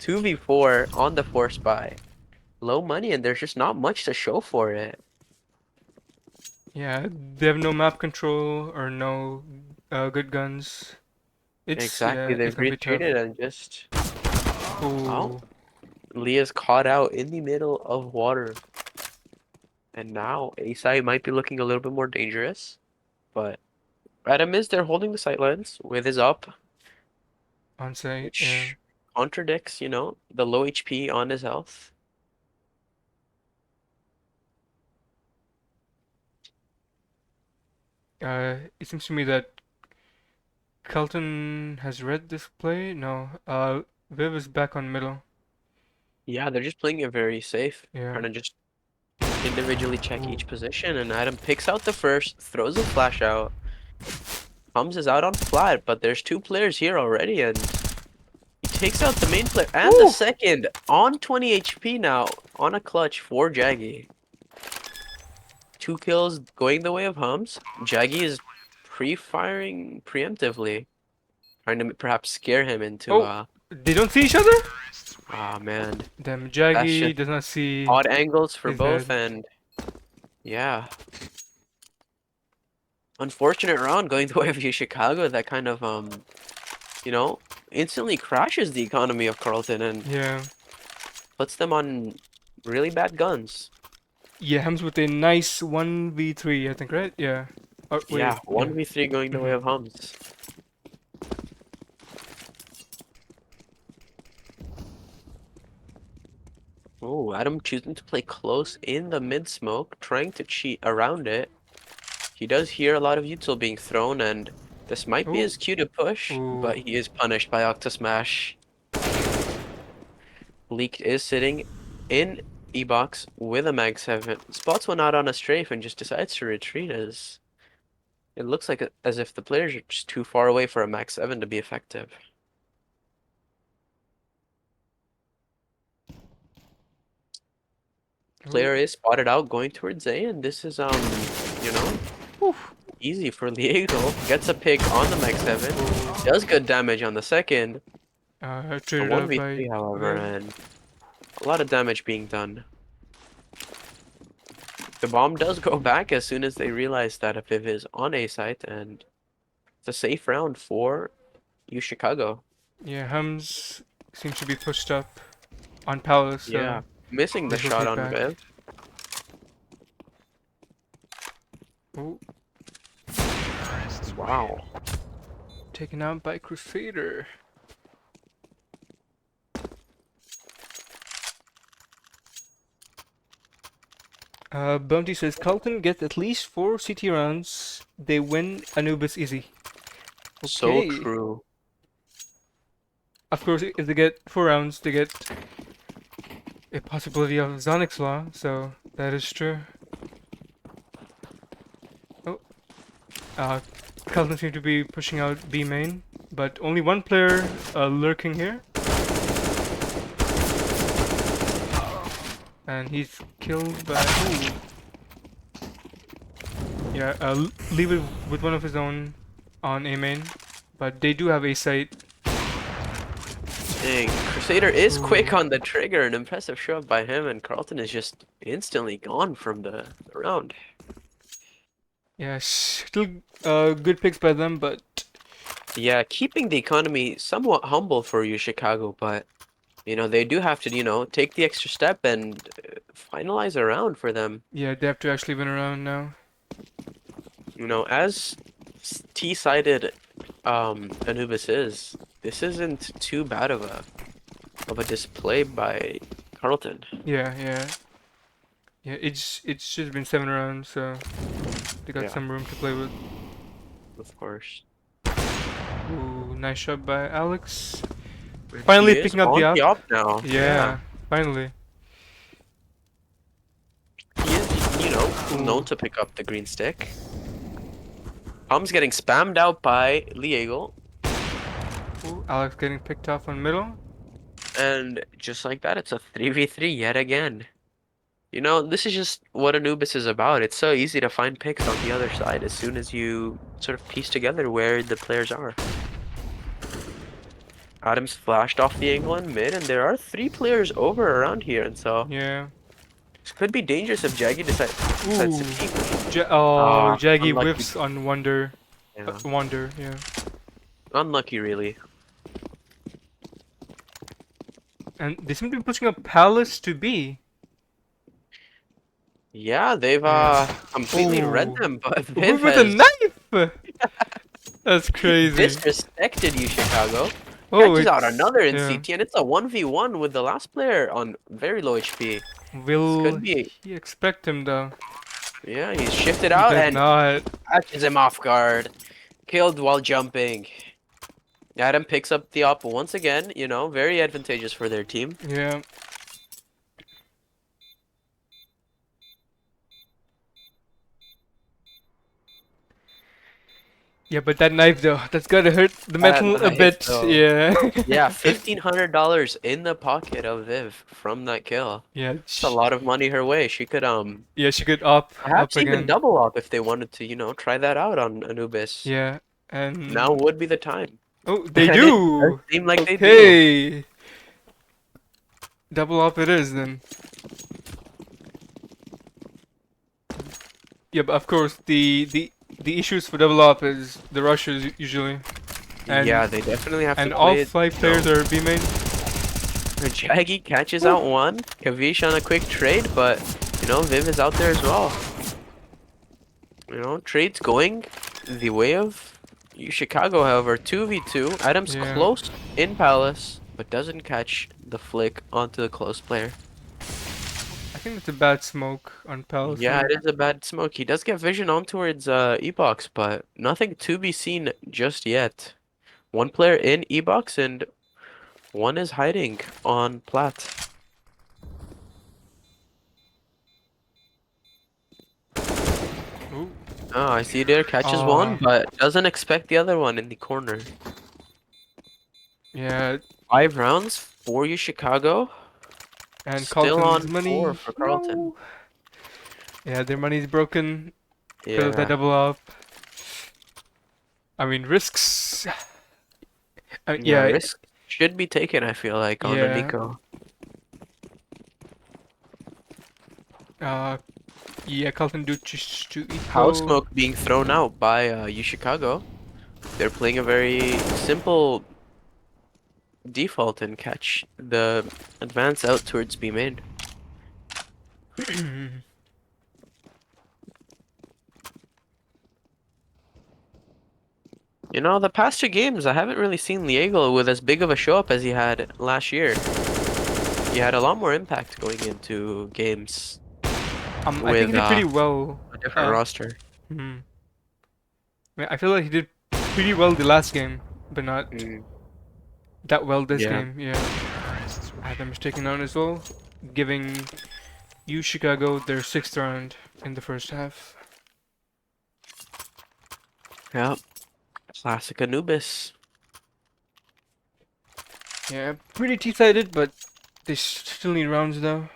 B: 2v4 on the force buy. Low money, and there's just not much to show for it.
A: Yeah, they have no map control or no good guns.
B: Exactly,
A: It's
B: they've
A: gonna be tough.
B: retreated and just, oh,
A: Ooh,
B: Leah's caught out in the middle of water. And now A-side might be looking a little bit more dangerous, but Adam is there holding the sightlines with his up,
A: on site. Yeah.
B: which contradicts, the low HP on his health.
A: It seems to me that Carleton has read this play. No, Viv is back on middle.
B: Yeah, they're just playing it very safe,
A: Yeah.
B: trying to just individually check
A: Ooh.
B: each position, and Adam picks out the first, throws a flash out. Hums is out on flat, but there's two players here already, and he takes out the main player and the
A: Ooh.
B: second on 20 HP now on a clutch for Jaggy. 2 kills going the way of Hums. Jaggy is pre-firing preemptively, trying to perhaps scare him into
A: Oh, they don't see each other?
B: ah man,
A: Damn,
B: that's
A: Jaggy
B: just
A: does not see
B: odd angles for
A: his
B: both,
A: head.
B: and yeah, unfortunate round going the way of Chicago that kind of you know, instantly crashes the economy of Carleton and
A: Yeah.
B: puts them on really bad guns.
A: Yeah, Hams with a nice 1v3, I think, right? Yeah. Oh, wait,
B: Yeah,
A: yeah.
B: 1v3 going the way
A: Hmm.
B: of Hums. Oh, Adam choosing to play close in the mid smoke, trying to cheat around it. He does hear a lot of util being thrown, and this might be
A: Oh,
B: his cue to push,
A: ooh.
B: but he is punished by Octosmash. Leak is sitting in E-box with a Mag 7. Spots one out on a strafe and just decides to retreat as it looks like as if the players are just too far away for a Mag 7 to be effective. Player is spotted out going towards A, and this is you know, easy for Diego. Gets a pick on the Mag 7. Does good damage on the second. A
A: Traded out by
B: 1v3, however,
A: Viv.
B: and a lot of damage being done. The bomb does go back as soon as they realize that a Viv is on A site, and it's a safe round for UChicago.
A: Yeah, Hums seems to be pushed up on Palace,
B: Yeah,
A: so
B: missing the
A: they
B: shot
A: rotate
B: on
A: back.
B: Viv.
A: Oh,
B: Wow.
A: taken out by Crusader. Bounty says Carleton gets at least 4 CT rounds. They win Anubis easy.
B: So
A: Okay.
B: true.
A: Of course, if they get 4 rounds, they get a possibility of Zonix Law, so that is true. Oh. Carleton seem to be pushing out B main, but only one player lurking here. And he's killed by... Ooh. Yeah, leave it with one of his own on A main, but they do have A site.
B: Dang, Crusader is quick
A: Ooh.
B: on the trigger. An impressive shove by him, and Carleton is just instantly gone from the round.
A: Yeah, still good picks by them, but
B: Yeah, keeping the economy somewhat humble for you, Chicago, but you know, they do have to, you know, take the extra step and finalize a round for them.
A: yeah, they have to actually win around now.
B: You know, as T-sided Anubis is, this isn't too bad of a display by Carleton.
A: Yeah, yeah. Yeah, it's just been 7 rounds, so they got
B: Yeah.
A: some room to play with.
B: Of course.
A: Ooh, nice shot by Alex.
B: But
A: Finally
B: he is
A: picking up the
B: on
A: up.
B: now.
A: Yeah, finally.
B: He is, you know, known
A: Ooh.
B: to pick up the green stick. Hum's getting spammed out by Liegel.
A: Ooh, Alex getting picked off on middle.
B: And just like that, it's a 3v3 yet again. You know, this is just what Anubis is about. It's so easy to find picks on the other side as soon as you sort of piece together where the players are. Adams flashed off the angle in mid, and there are 3 players over around here, and so
A: Yeah.
B: this could be dangerous if Jaggy decides to peek.
A: Oh, Jaggy
B: Unlucky.
A: whiffs on Wonder.
B: Yeah.
A: Wonder, yeah.
B: Unlucky, really.
A: And they seem to be pushing up Palace to B.
B: Yeah, they've
A: Yeah.
B: completely read
A: Ooh.
B: them, but
A: With
B: Viv
A: a
B: has
A: knife! That's crazy.
B: disrespected you, Chicago.
A: Oh,
B: Catches out
A: it's...
B: another in
A: yeah.
B: CT, and it's a 1v1 with the last player on very low HP. This
A: Will
B: could be.
A: he expect him though?
B: Yeah, he's shifted
A: He
B: out
A: does
B: and
A: not.
B: catches him off guard. Killed while jumping. Adam picks up the op once again, you know, very advantageous for their team.
A: Yeah. Yeah, but that knife though, that's gotta hurt the metal a
B: Knife,
A: bit.
B: though.
A: Yeah.
B: Yeah, $1,500 in the pocket of Viv from that kill.
A: Yeah.
B: It's a lot of money her way. She could
A: Yeah, she could up
B: perhaps even
A: again.
B: double up if they wanted to, you know, try that out on Anubis.
A: Yeah, and
B: Now would be the time.
A: oh, they
B: And it does
A: do.
B: seem like they do.
A: Okay. Double up it is then. Yeah, but of course the issues for double up is the rushes usually. And
B: Yeah, they definitely have to
A: and
B: play
A: all
B: it,
A: 5
B: you
A: players
B: know.
A: are B main.
B: Jaggy catches out one. Kavish on a quick trade, but you know, Viv is out there as well. You know, trades going the way of Chicago, however, 2v2. Adams
A: Yeah.
B: close in Palace, but doesn't catch the flick onto the close player.
A: I think it's a bad smoke on Palace.
B: Yeah, it is a bad smoke. He does get vision on towards E-Box, but nothing to be seen just yet. One player in E-Box and one is hiding on Plat.
A: Ooh.
B: Oh, I see there, catches one, but doesn't expect the other one in the corner.
A: Yeah.
B: 5 rounds for you, Chicago.
A: And
B: Still
A: Carleton's
B: on
A: money.
B: 4 for Carleton.
A: No. Yeah, their money's broken. Because of that
B: Yeah.
A: double up. I mean, risks.
B: Yeah,
A: Yeah,
B: risk should be taken, I feel like, on the
A: yeah.
B: Nico.
A: Uh, yeah, Carleton do choose to
B: House
A: eco.
B: smoke being thrown out by UChicago. They're playing a very simple default and catch the advance out towards B main. You know, the past 2 games, I haven't really seen Liegel with as big of a show up as he had last year. He had a lot more impact going into games
A: I think he
B: with
A: did pretty well.
B: a different
A: Uh,
B: roster.
A: hmm. I feel like he did pretty well the last game, but not
B: Mm,
A: that well this
B: yeah.
A: game. Yeah, I had them mistaken on as well, giving UChicago their 6th round in the first half.
B: Yeah. Classic Anubis.
A: Yeah, pretty T-sided, but they still need rounds though.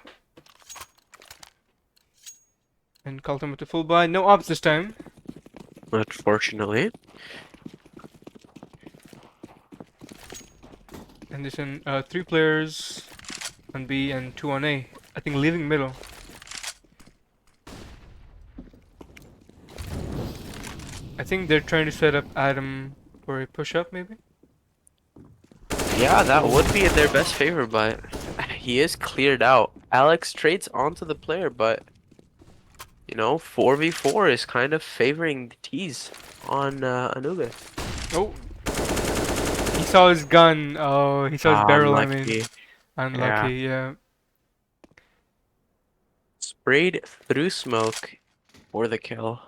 A: And Carleton with the full buy, no ops this time.
B: Unfortunately.
A: And there's 3 players on B and 2 on A. I think leaving middle. I think they're trying to set up Adam for a push-up, maybe?
B: Yeah, that would
A: Oh,
B: be in their best favor, but he is cleared out. Alex trades onto the player, but you know, 4v4 is kind of favoring the T's on Anubis.
A: oh, he saw his gun. Oh, he saw his
B: Ah,
A: barrel, I mean.
B: unlucky. Yeah.
A: Unlucky, yeah.
B: Sprayed through smoke for the kill.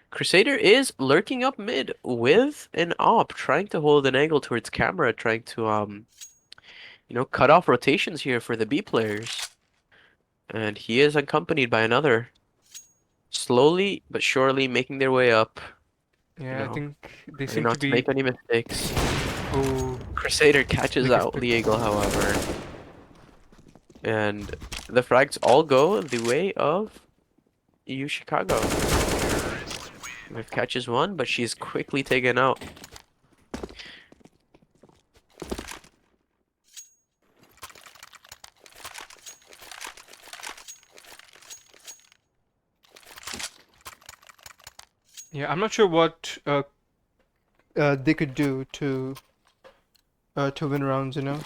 B: Crusader is lurking up mid with an op, trying to hold an angle towards camera, trying to you know, cut off rotations here for the B players. And he is accompanied by another. Slowly but surely making their way up. You
A: Yeah, I
B: know,
A: think they
B: trying
A: seem to
B: not to
A: be...
B: make any mistakes.
A: Oh,
B: Crusader catches
A: biggest
B: out
A: pick.
B: Liegel, however. And the frags all go the way of UChicago. Viv catches one, but she's quickly taken out.
A: Yeah, I'm not sure what they could do to win rounds, you know?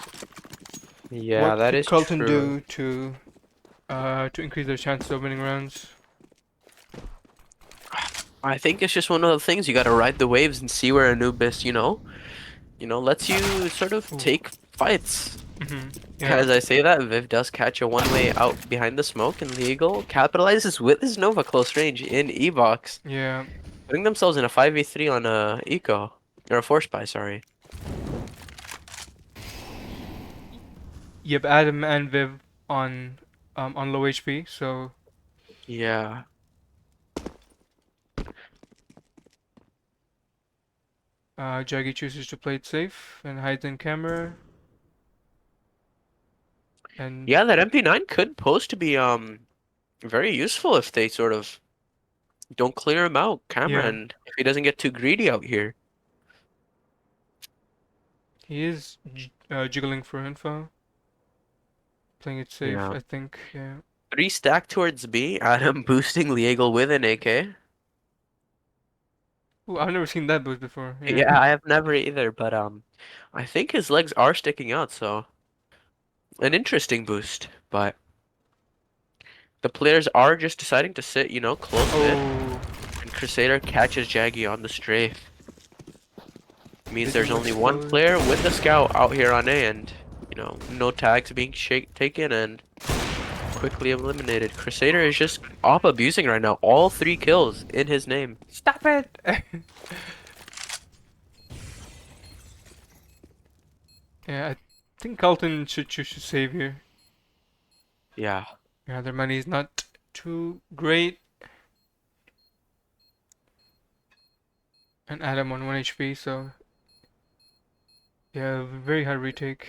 B: Yeah,
A: What
B: that
A: could
B: is
A: Carlton
B: true.
A: do to increase their chances of winning rounds?
B: I think it's just one of the things you gotta ride the waves and see where Anubis, lets you sort of
A: Ooh.
B: take fights.
A: Yeah,
B: As I say that, Viv does catch a one-way out behind the smoke, and the Eagle capitalizes with his Nova close range in E-box,
A: yeah.
B: putting themselves in a 5v3 on a Eco, or a Force Buy, sorry.
A: Yep, Adam and Viv on low HP, so
B: Yeah.
A: Jaggy chooses to play it safe and hides in camera. And
B: Yeah, that MP9 could pose to be very useful if they sort of don't clear him out, camera,
A: yeah,
B: and if he doesn't get too greedy out here.
A: he is jiggling for info, playing it safe,
B: Yeah.
A: I think. Yeah.
B: 3 stack towards B, Adam boosting Liegel with an AK.
A: Ooh, I've never seen that boost before.
B: Yeah,
A: Yeah.
B: I have never either, but I think his legs are sticking out, so an interesting boost, but the players are just deciding to sit, close mid,
A: Oh,
B: and Crusader catches Jaggy on the strafe. Means
A: they do
B: there's only one
A: explode.
B: player with the scout out here on A, and no tags being taken and quickly eliminated. Crusader is just op abusing right now. All 3 kills in his name.
A: Stop it! Yeah, I think Carlton should choose to save here.
B: Yeah.
A: Yeah, their money is not too great. And Adam on 1 HP, so yeah, very hard retake.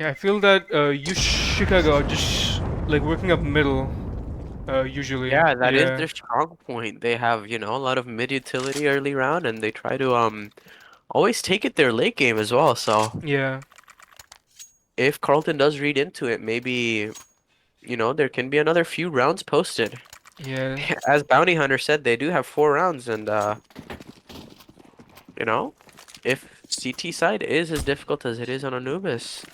A: Yeah, I feel that UChicago are just like working up middle. Usually.
B: Yeah, that is
A: Yeah.
B: their strong point. They have, you know, a lot of mid utility early round, and they try to always take it their late game as well. So
A: Yeah.
B: if Carleton does read into it, maybe, you know, there can be another few rounds posted.
A: Yeah.
B: As Bounty Hunter said, they do have 4 rounds, and you know, if CT side is as difficult as it is on Anubis,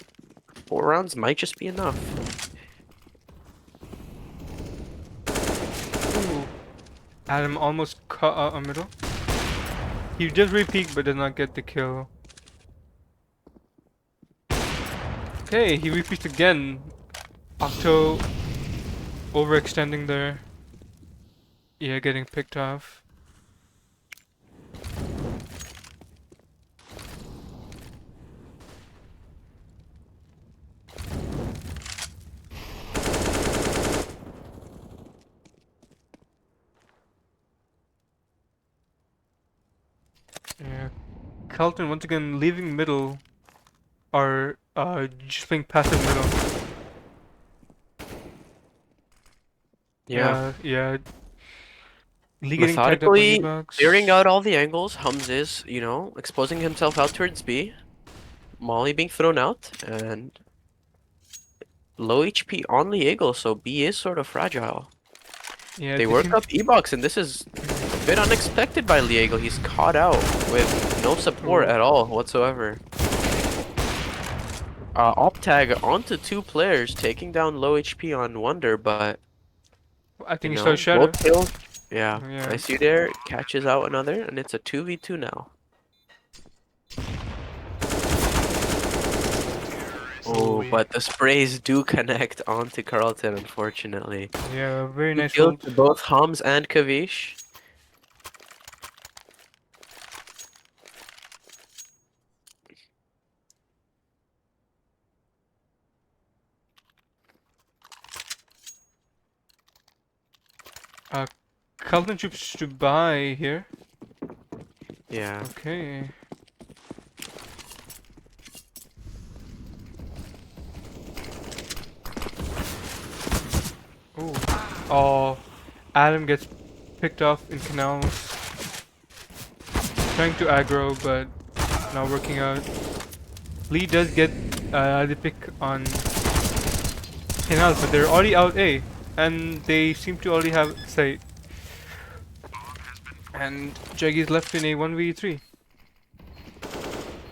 B: 4 rounds might just be enough.
A: Ooh. Adam almost cut out a middle. He just re-peeked but did not get the kill. Okay, he re-peeked again. Octo overextending there. Yeah, getting picked off. Yeah. Carleton once again leaving middle or just playing passive middle.
B: Yeah.
A: Yeah. Lee getting tagged up on
B: Methodically clearing
A: E-box.
B: out all the angles. Hums is, you know, exposing himself out towards B. Molly being thrown out, and low HP on Liego, so B is sort of fragile.
A: Yeah,
B: They
A: they
B: work
A: seem
B: up E-box, and this is a bit unexpected by Liego. He's caught out with no support
A: Ooh.
B: at all whatsoever. Op tag onto 2 players, taking down low HP on Wonder, but
A: I
B: you
A: think he saw
B: know,
A: Shadow.
B: both kills. Yeah,
A: Yeah.
B: I see there, catches out another, and it's a 2v2 now. Oh, but the sprays do connect onto Carleton, unfortunately.
A: Yeah, very
B: 2
A: nice
B: kills
A: ult.
B: to both Hums and Kavish.
A: Uh, Carleton troops to buy here.
B: Yeah.
A: Okay. Oh. Oh. Adam gets picked off in canals. Trying to aggro, but not working out. Lee does get the pick on canals, but they're already out A. And they seem to already have sight. And Jaggy's left in a 1v3.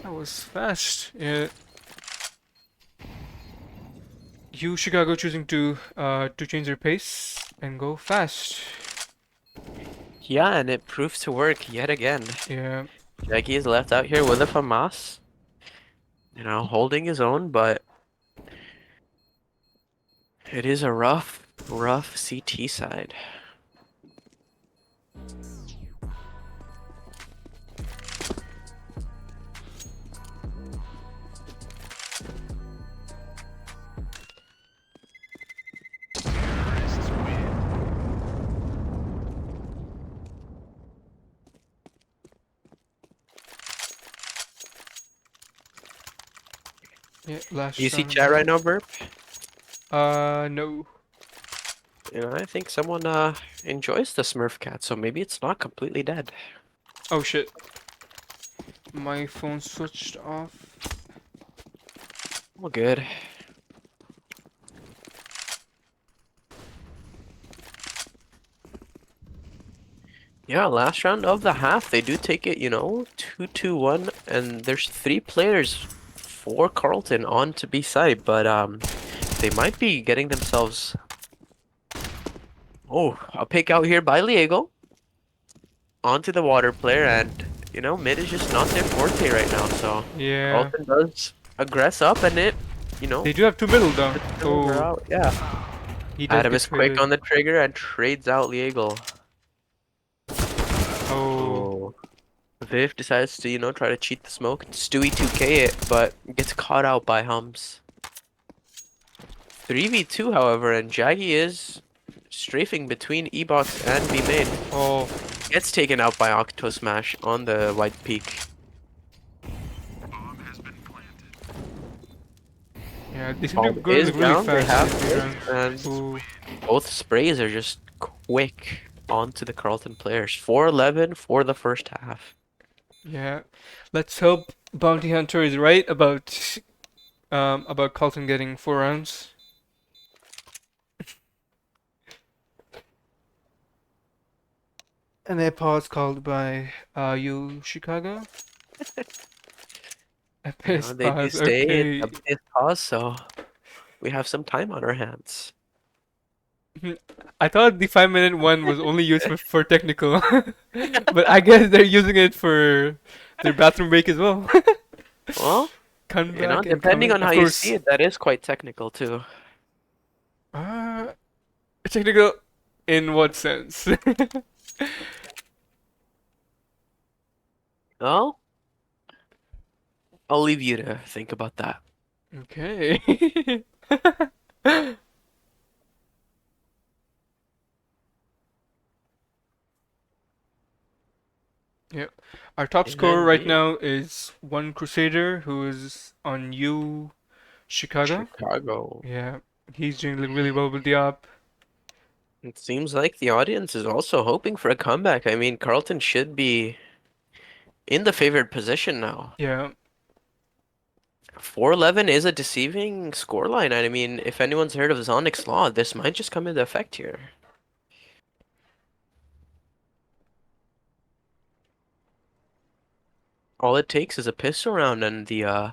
A: That was fast. Yeah. UChicago choosing to change their pace and go fast.
B: Yeah, and it proves to work yet again.
A: Yeah.
B: Jackie is left out here with a FAMAS. You know, holding his own, but it is a rough CT side.
A: Yeah, last
B: You see
A: round.
B: chat right now, Burp?
A: No.
B: You know, I think someone enjoys the Smurf cat, so maybe it's not completely dead.
A: Oh shit. My phone switched off.
B: All good. Yeah, last round of the half, they do take it, you know, 2-2-1, and there's 3 players for Carleton on to be side, but they might be getting themselves. Oh, a pick out here by Liego onto the water player, and you know, mid is just not their forte right now, so
A: Yeah.
B: Carleton does aggress up, and it, you know,
A: They do have 2 middle though.
B: over
A: Oh,
B: out. Yeah,
A: he does
B: Adam
A: get
B: is quick
A: traded.
B: on the trigger and trades out Liego.
A: Oh.
B: Oh. Viv decides to, you know, try to cheat the smoke. Stewie 2K it, but gets caught out by Hums. 3v2, however, and Jaggy is strafing between E-box and B main.
A: Oh.
B: Gets taken out by Octo Smash on the white peak.
A: Yeah, they seem to
B: Bomb
A: go
B: is
A: like, really
B: down. They
A: fast
B: have
A: these
B: it,
A: rounds.
B: and
A: Ooh,
B: both sprays are just quick onto the Carleton players. 4-11 for the first half.
A: yeah. Let's hope Bounty Hunter is right about Carlton getting 4 rounds. And a pause called by UChicago. A
B: You know,
A: piss
B: they do
A: pause.
B: stay at
A: Okay.
B: a bit pause, so we have some time on our hands.
A: I thought the 5 minute one was only used for technical, but I guess they're using it for their bathroom break as well.
B: Well,
A: Come
B: you know,
A: back and
B: depending
A: coming.
B: on
A: Of
B: how you see
A: course.
B: it, that is quite technical too.
A: Uh, technical in what sense?
B: Well, I'll leave you to think about that.
A: Okay. Yep. Our top
B: Yeah,
A: scorer right
B: indeed.
A: now is one Crusader who is on U Chicago.
B: Chicago.
A: Yeah, he's doing like, really well with the op.
B: It seems like the audience is also hoping for a comeback. I mean, Carleton should be in the favored position now.
A: Yeah,
B: 4-11 is a deceiving scoreline. I mean, if anyone's heard of Zonic's Law, this might just come into effect here. All it takes is a pistol round and the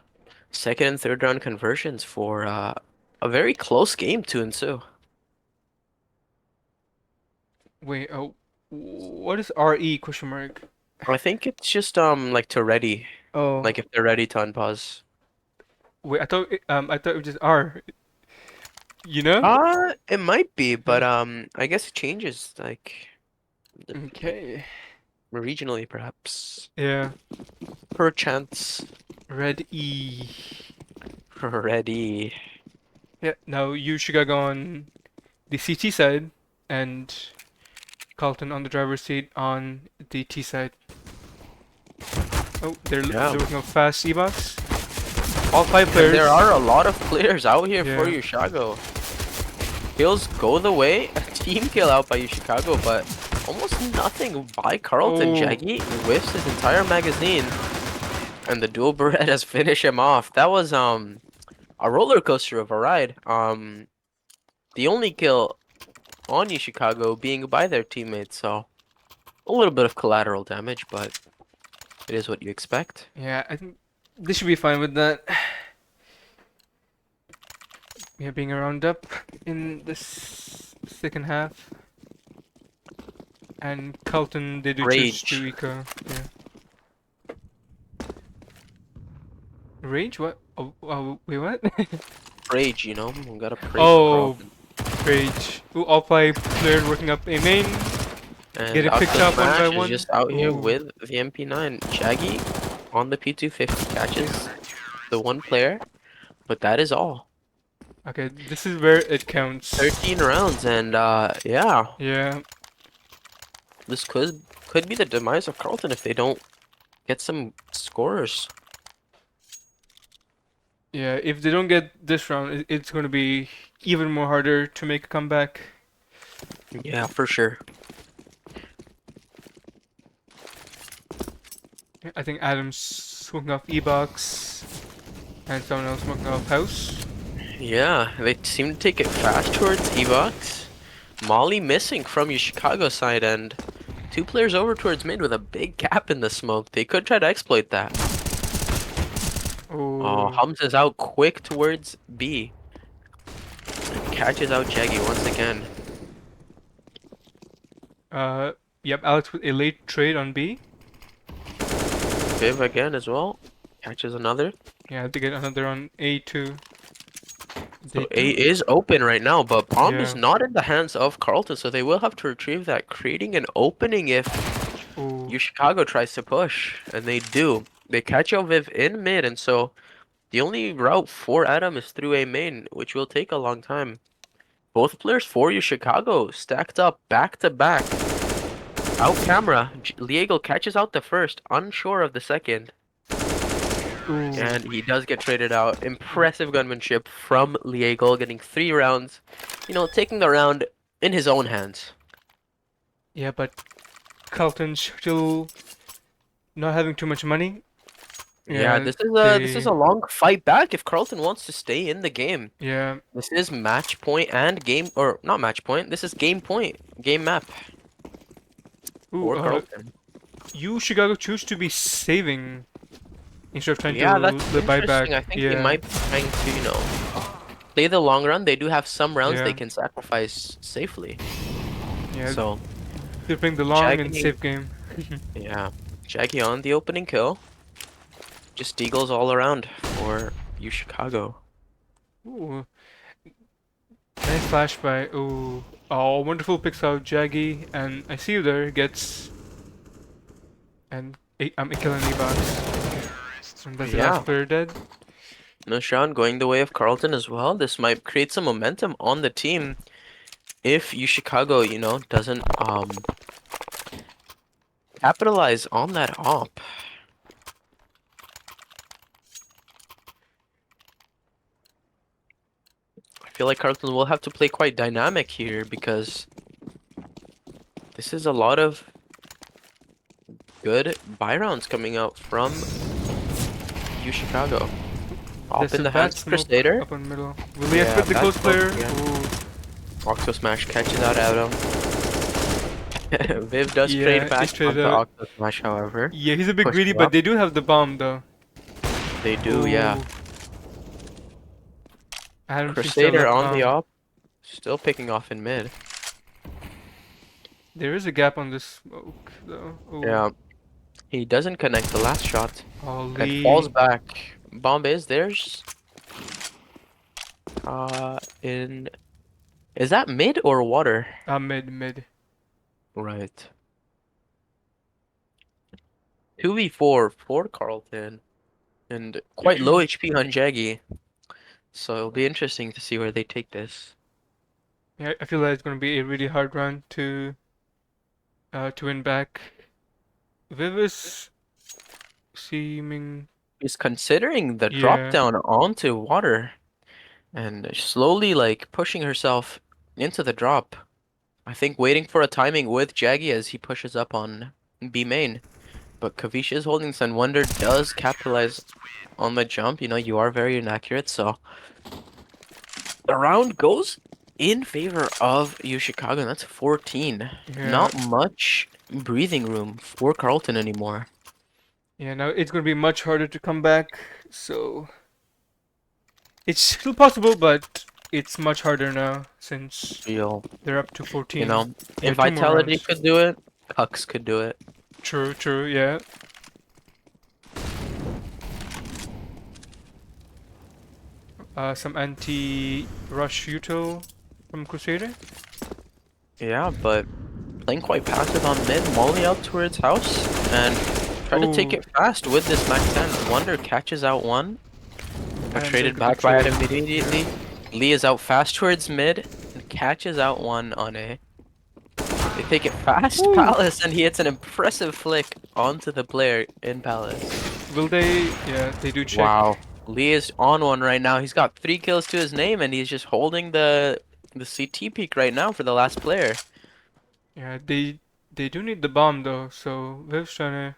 B: second and third round conversions for a very close game to ensue.
A: wait, oh, what is RE question mark?
B: I think it's just like to ready,
A: Oh,
B: like if they're ready to unpause.
A: wait, I thought it was just R, you know?
B: It might be, but
A: Yeah.
B: I guess it changes like
A: Okay.
B: regionally perhaps.
A: Yeah,
B: Perchance.
A: red E.
B: Ready.
A: Yeah, now you Chicago on the CT side and Carlton on the driver's seat on the T side. Oh,
B: Yeah.
A: they're looking up fast E-box. All five
B: And
A: players.
B: there are a lot of players out here for
A: Yeah.
B: UChicago. Kills go the way. A team kill out by UChicago, but almost nothing by Carleton.
A: Oh,
B: Jaggy whiffs his entire magazine, and the dual Berettas finish him off. That was a roller coaster of a ride. The only kill on UChicago being by their teammates, so a little bit of collateral damage, but it is what you expect.
A: yeah, I think they should be fine with that. Yeah, being a roundup in this second half. And Carlton, they do choose to
B: Rage.
A: eco. Yeah. Rage? What? Oh, wait, what?
B: Rage, you know? We gotta pray for
A: Oh,
B: Carleton.
A: Rage. Ooh, all five players working up a main.
B: And
A: Getting picked
B: Aqua
A: up one by
B: Smash is
A: one.
B: just out here
A: Ooh.
B: with the MP9. Shaggy on the P250 catches the one player, but that is all.
A: Okay, this is where it counts.
B: 13 rounds, and yeah,
A: Yeah,
B: this could be the demise of Carleton if they don't get some scorers.
A: yeah. If they don't get this round, it's going to be even more harder to make a comeback.
B: Yeah, for sure.
A: I think Adam's smoking off E-box, and someone else smoking off house.
B: Yeah, they seem to take it fast towards Evox. Molly missing from your Chicago side, and two players over towards mid with a big gap in the smoke. They could try to exploit that. Oh,
A: Oh,
B: Hums is out quick towards B. And catches out Jaggy once again.
A: yep. Alex with a late trade on B.
B: Viv again as well. Catches another.
A: Yeah, they get another on A too.
B: So A is open right now, but bomb is
A: Yeah.
B: not in the hands of Carleton, so they will have to retrieve that, creating an opening if
A: Oh,
B: UChicago tries to push, and they do. They catch out Viv in mid, and so the only route for Adam is through A main, which will take a long time. Both players for UChicago stacked up back to back. Out camera, Liegel catches out the first, unsure of the second.
A: Ooh.
B: And he does get traded out. Impressive gunmanship from Liegel, getting 3 rounds. You know, taking the round in his own hands.
A: Yeah, but Carleton still not having too much money.
B: Yeah,
A: Yeah,
B: this is a long fight back if Carleton wants to stay in the game.
A: yeah.
B: This is match point and game, or not match point. This is game point, game map
A: Ooh,
B: for Carleton.
A: UChicago choose to be saving instead of trying
B: Yeah,
A: to
B: that's
A: the buyback.
B: interesting. I think they
A: Yeah,
B: might be trying to, you know, play the long run. They do have some rounds they
A: yeah,
B: can sacrifice safely.
A: yeah.
B: So,
A: They're playing the long and
B: Jackie,
A: safe game.
B: yeah, Jackie on the opening kill. Just deagles all around for UChicago.
A: Ooh, nice flash by. Ooh, oh, wonderful picks out Jaggy, and I see you there. Gets and I'm killing E-box. And that's the
B: Yeah,
A: last player dead.
B: Nushan going the way of Carleton as well. This might create some momentum on the team if UChicago, you know, doesn't capitalize on that op. I feel like Carleton will have to play quite dynamic here because this is a lot of good buy rounds coming out from UChicago. Op
A: There's
B: in
A: a
B: the
A: bad
B: hands of
A: smoke
B: Crusader.
A: up in the middle. Will he
B: Yeah,
A: expect the
B: bad
A: close
B: smoke,
A: player?
B: yeah.
A: Ooh,
B: Octo Smash catches out Adam. Viv does trade
A: yeah,
B: back
A: it's trade
B: onto
A: out.
B: Octo Smash, however.
A: Yeah, he's a bit
B: Push
A: greedy,
B: him
A: but
B: up.
A: they do have the bomb though.
B: They do, yeah.
A: Ooh, Adam seems to have
B: Crusader
A: left
B: on the
A: bomb.
B: op. Still picking off in mid.
A: There is a gap on this smoke though. Ooh.
B: Yeah. He doesn't connect the last shot. And
A: Holy.
B: falls back. Bomb is theirs. In... Is that mid or water?
A: Mid.
B: Right. 2v4 for Carleton. And quite low HP on Jaggy. So it'll be interesting to see where they take this.
A: Yeah, I feel like it's gonna be a really hard run to win back. Vivis seeming
B: He's considering the drop
A: yeah.
B: down onto water. And slowly like pushing herself into the drop. I think waiting for a timing with Jaggy as he pushes up on B main. But Kavish is holding Sun Wonder does capitalize on the jump. You know, you are very inaccurate, so the round goes in favor of UChicago, and that's 14.
A: Yeah.
B: Not much breathing room for Carleton anymore.
A: Yeah, now it's gonna be much harder to come back, so it's still possible, but it's much harder now since
B: Feel,
A: they're up to 14.
B: you know,
A: Yeah,
B: if
A: 2 more
B: Vitality
A: rounds.
B: could do it, Hux could do it.
A: True, yeah. Some anti-rush util from Crusader.
B: Yeah, but playing quite passive on mid, Molly out towards house, and try to take
A: Ooh.
B: it fast with this max 10. Wonder catches out one, but
A: And
B: traded
A: they
B: back by it
A: betrayed.
B: immediately. Lee is out fast towards mid, and catches out one on A. They take it fast,
A: Ooh.
B: Palace, and he hits an impressive flick onto the player in Palace.
A: Will they? Yeah, they do check.
B: Wow. Lee is on one right now. He's got 3 kills to his name, and he's just holding the CT peak right now for the last player.
A: Yeah, they do need the bomb though, so Viv's trying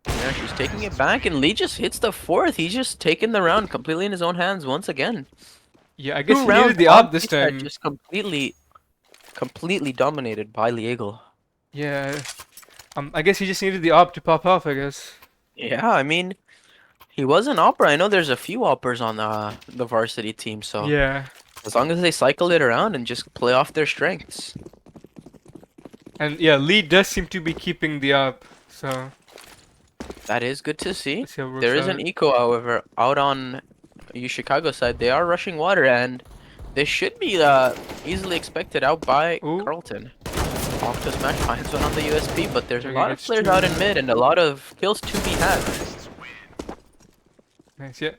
B: Yeah, she's taking it back, and Lee just hits the 4th. He's just taking the round completely in his own hands once again.
A: Yeah, I guess
B: 2
A: he
B: rounds
A: needed the
B: on
A: op this
B: reset,
A: time.
B: just completely dominated by Liegel.
A: Yeah. I guess he just needed the op to pop off, I guess.
B: Yeah, I mean, he was an opera. I know there's a few operas on the varsity team, so
A: Yeah.
B: as long as they cycle it around and just play off their strengths.
A: And yeah, Lee does seem to be keeping the op, so
B: That is good to see.
A: let's see how it works
B: There is
A: out.
B: an eco, however, out on UChicago side. They are rushing water, and they should be easily expected out by
A: Ooh.
B: Carleton. Octo Smash finds one on the USP, but there's a
A: Okay,
B: lot of
A: it's
B: players
A: two.
B: out in mid and a lot of kills to be had.
A: Nice, yeah.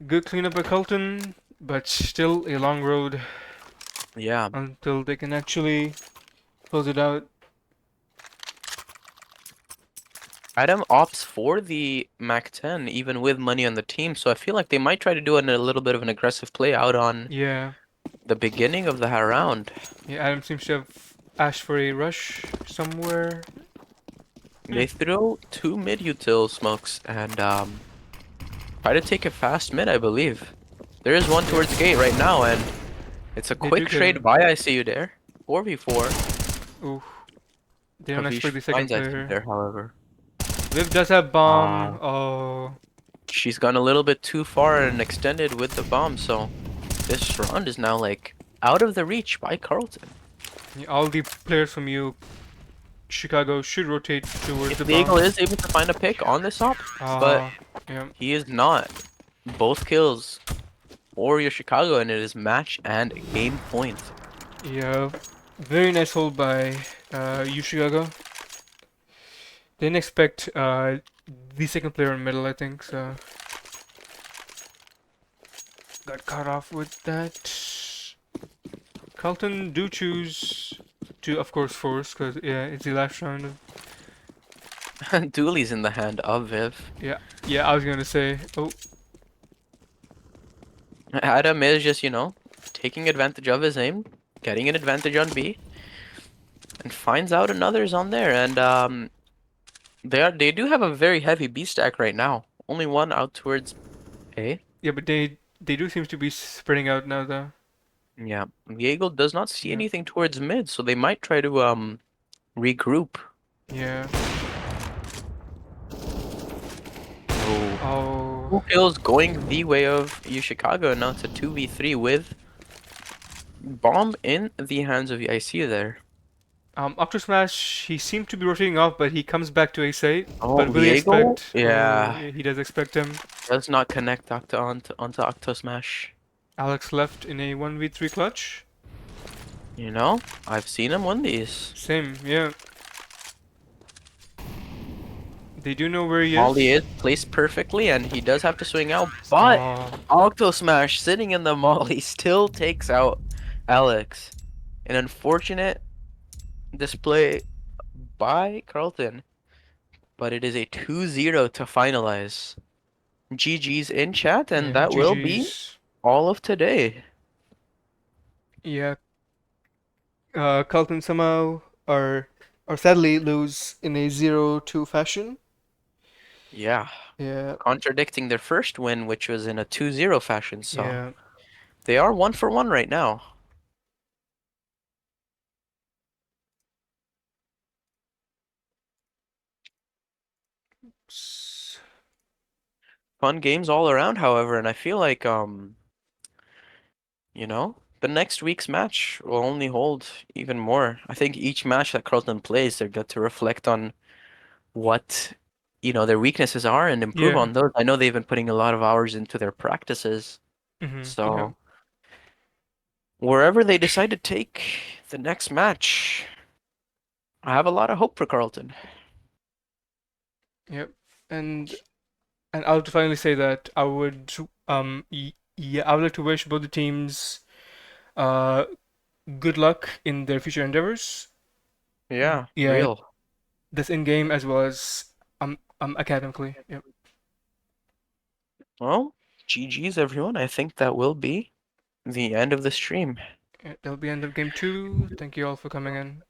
A: Good cleanup by Carleton, but still a long road
B: Yeah,
A: until they can actually close it out.
B: Adam opts for the Mac 10 even with money on the team, so I feel like they might try to do a little bit of an aggressive play out on
A: Yeah.
B: the beginning of the round.
A: Yeah, Adam seems to have asked for a rush somewhere.
B: They throw two mid util smokes and try to take a fast mid, I believe. There is one
A: Yeah,
B: towards gate right now, and it's a
A: they do
B: quick
A: get
B: trade
A: him.
B: by I see you there. 4v4.
A: Ooh, they don't
B: Kavish
A: expect the second
B: finds I see
A: player.
B: there, however.
A: Viv does have bomb.
B: Uh,
A: Oh,
B: she's gone a little bit too far and extended with the bomb, so this round is now like out of the reach by Carleton.
A: yeah, all the players from Chicago should rotate towards
B: If
A: the
B: the Eagle
A: bomb.
B: is able to find a pick on this op, but
A: Ah, yeah,
B: he is not. Both kills for your Chicago, and it is match and game point.
A: yeah. Very nice hold by UChicago. Didn't expect the second player in middle, I think, so got caught off with that. Carlton do choose to, of course, force, because yeah, it's the last round of.
B: Dooley's in the hand of Viv.
A: Yeah, yeah, I was gonna say. Oh,
B: Adam is just, taking advantage of his aim, getting an advantage on B, and finds out another's on there. And they do have a very heavy B stack right now. Only one out towards A.
A: yeah, but they do seem to be spreading out now, though.
B: Yeah, Diego does not see
A: Yeah,
B: anything towards mid, so they might try to regroup.
A: yeah.
B: Oh,
A: Oh,
B: two kills going the way of UChicago. Now it's a 2v3 with bomb in the hands of I see you there.
A: Octo Smash, he seemed to be rotating off, but he comes back to A8.
B: Oh,
A: But will he
B: Diego?
A: expect? Oh,
B: Yeah,
A: yeah, he does expect him.
B: does not connect onto Octo Smash.
A: Alex left in a 1v3 clutch.
B: I've seen him win these.
A: Same, yeah. They do know where he
B: Molly
A: is.
B: is placed perfectly, and he does have to swing out, but
A: Oh,
B: Octo Smash sitting in the Molly still takes out Alex. An unfortunate display by Carleton, but it is a 2-0 to finalize. GG's in chat, and
A: yeah,
B: that will be
A: GG's.
B: all of today.
A: Yeah, Carlton somehow are sadly lose in a 0-2 fashion.
B: Yeah,
A: Yeah,
B: contradicting their first win, which was in a 2-0 fashion, so
A: yeah.
B: they are 1-for-1 right now.
A: S-
B: Fun games all around, however, and I feel like the next week's match will only hold even more. I think each match that Carlton plays, they're good to reflect on what, their weaknesses are and improve
A: Yeah.
B: on those. I know they've been putting a lot of hours into their practices.
A: Yeah.
B: So wherever they decide to take the next match, I have a lot of hope for Carlton.
A: Yep. And I'll finally say that I would yeah, I would like to wish both the teams uh good luck in their future endeavors.
B: Yeah,
A: Yeah,
B: real.
A: that's in game as well as academically. Yep.
B: Well, GG's everyone. I think that will be the end of the stream.
A: Yeah, that'll be end of game two. Thank you all for coming in.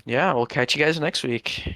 B: Yeah, we'll catch you guys next week.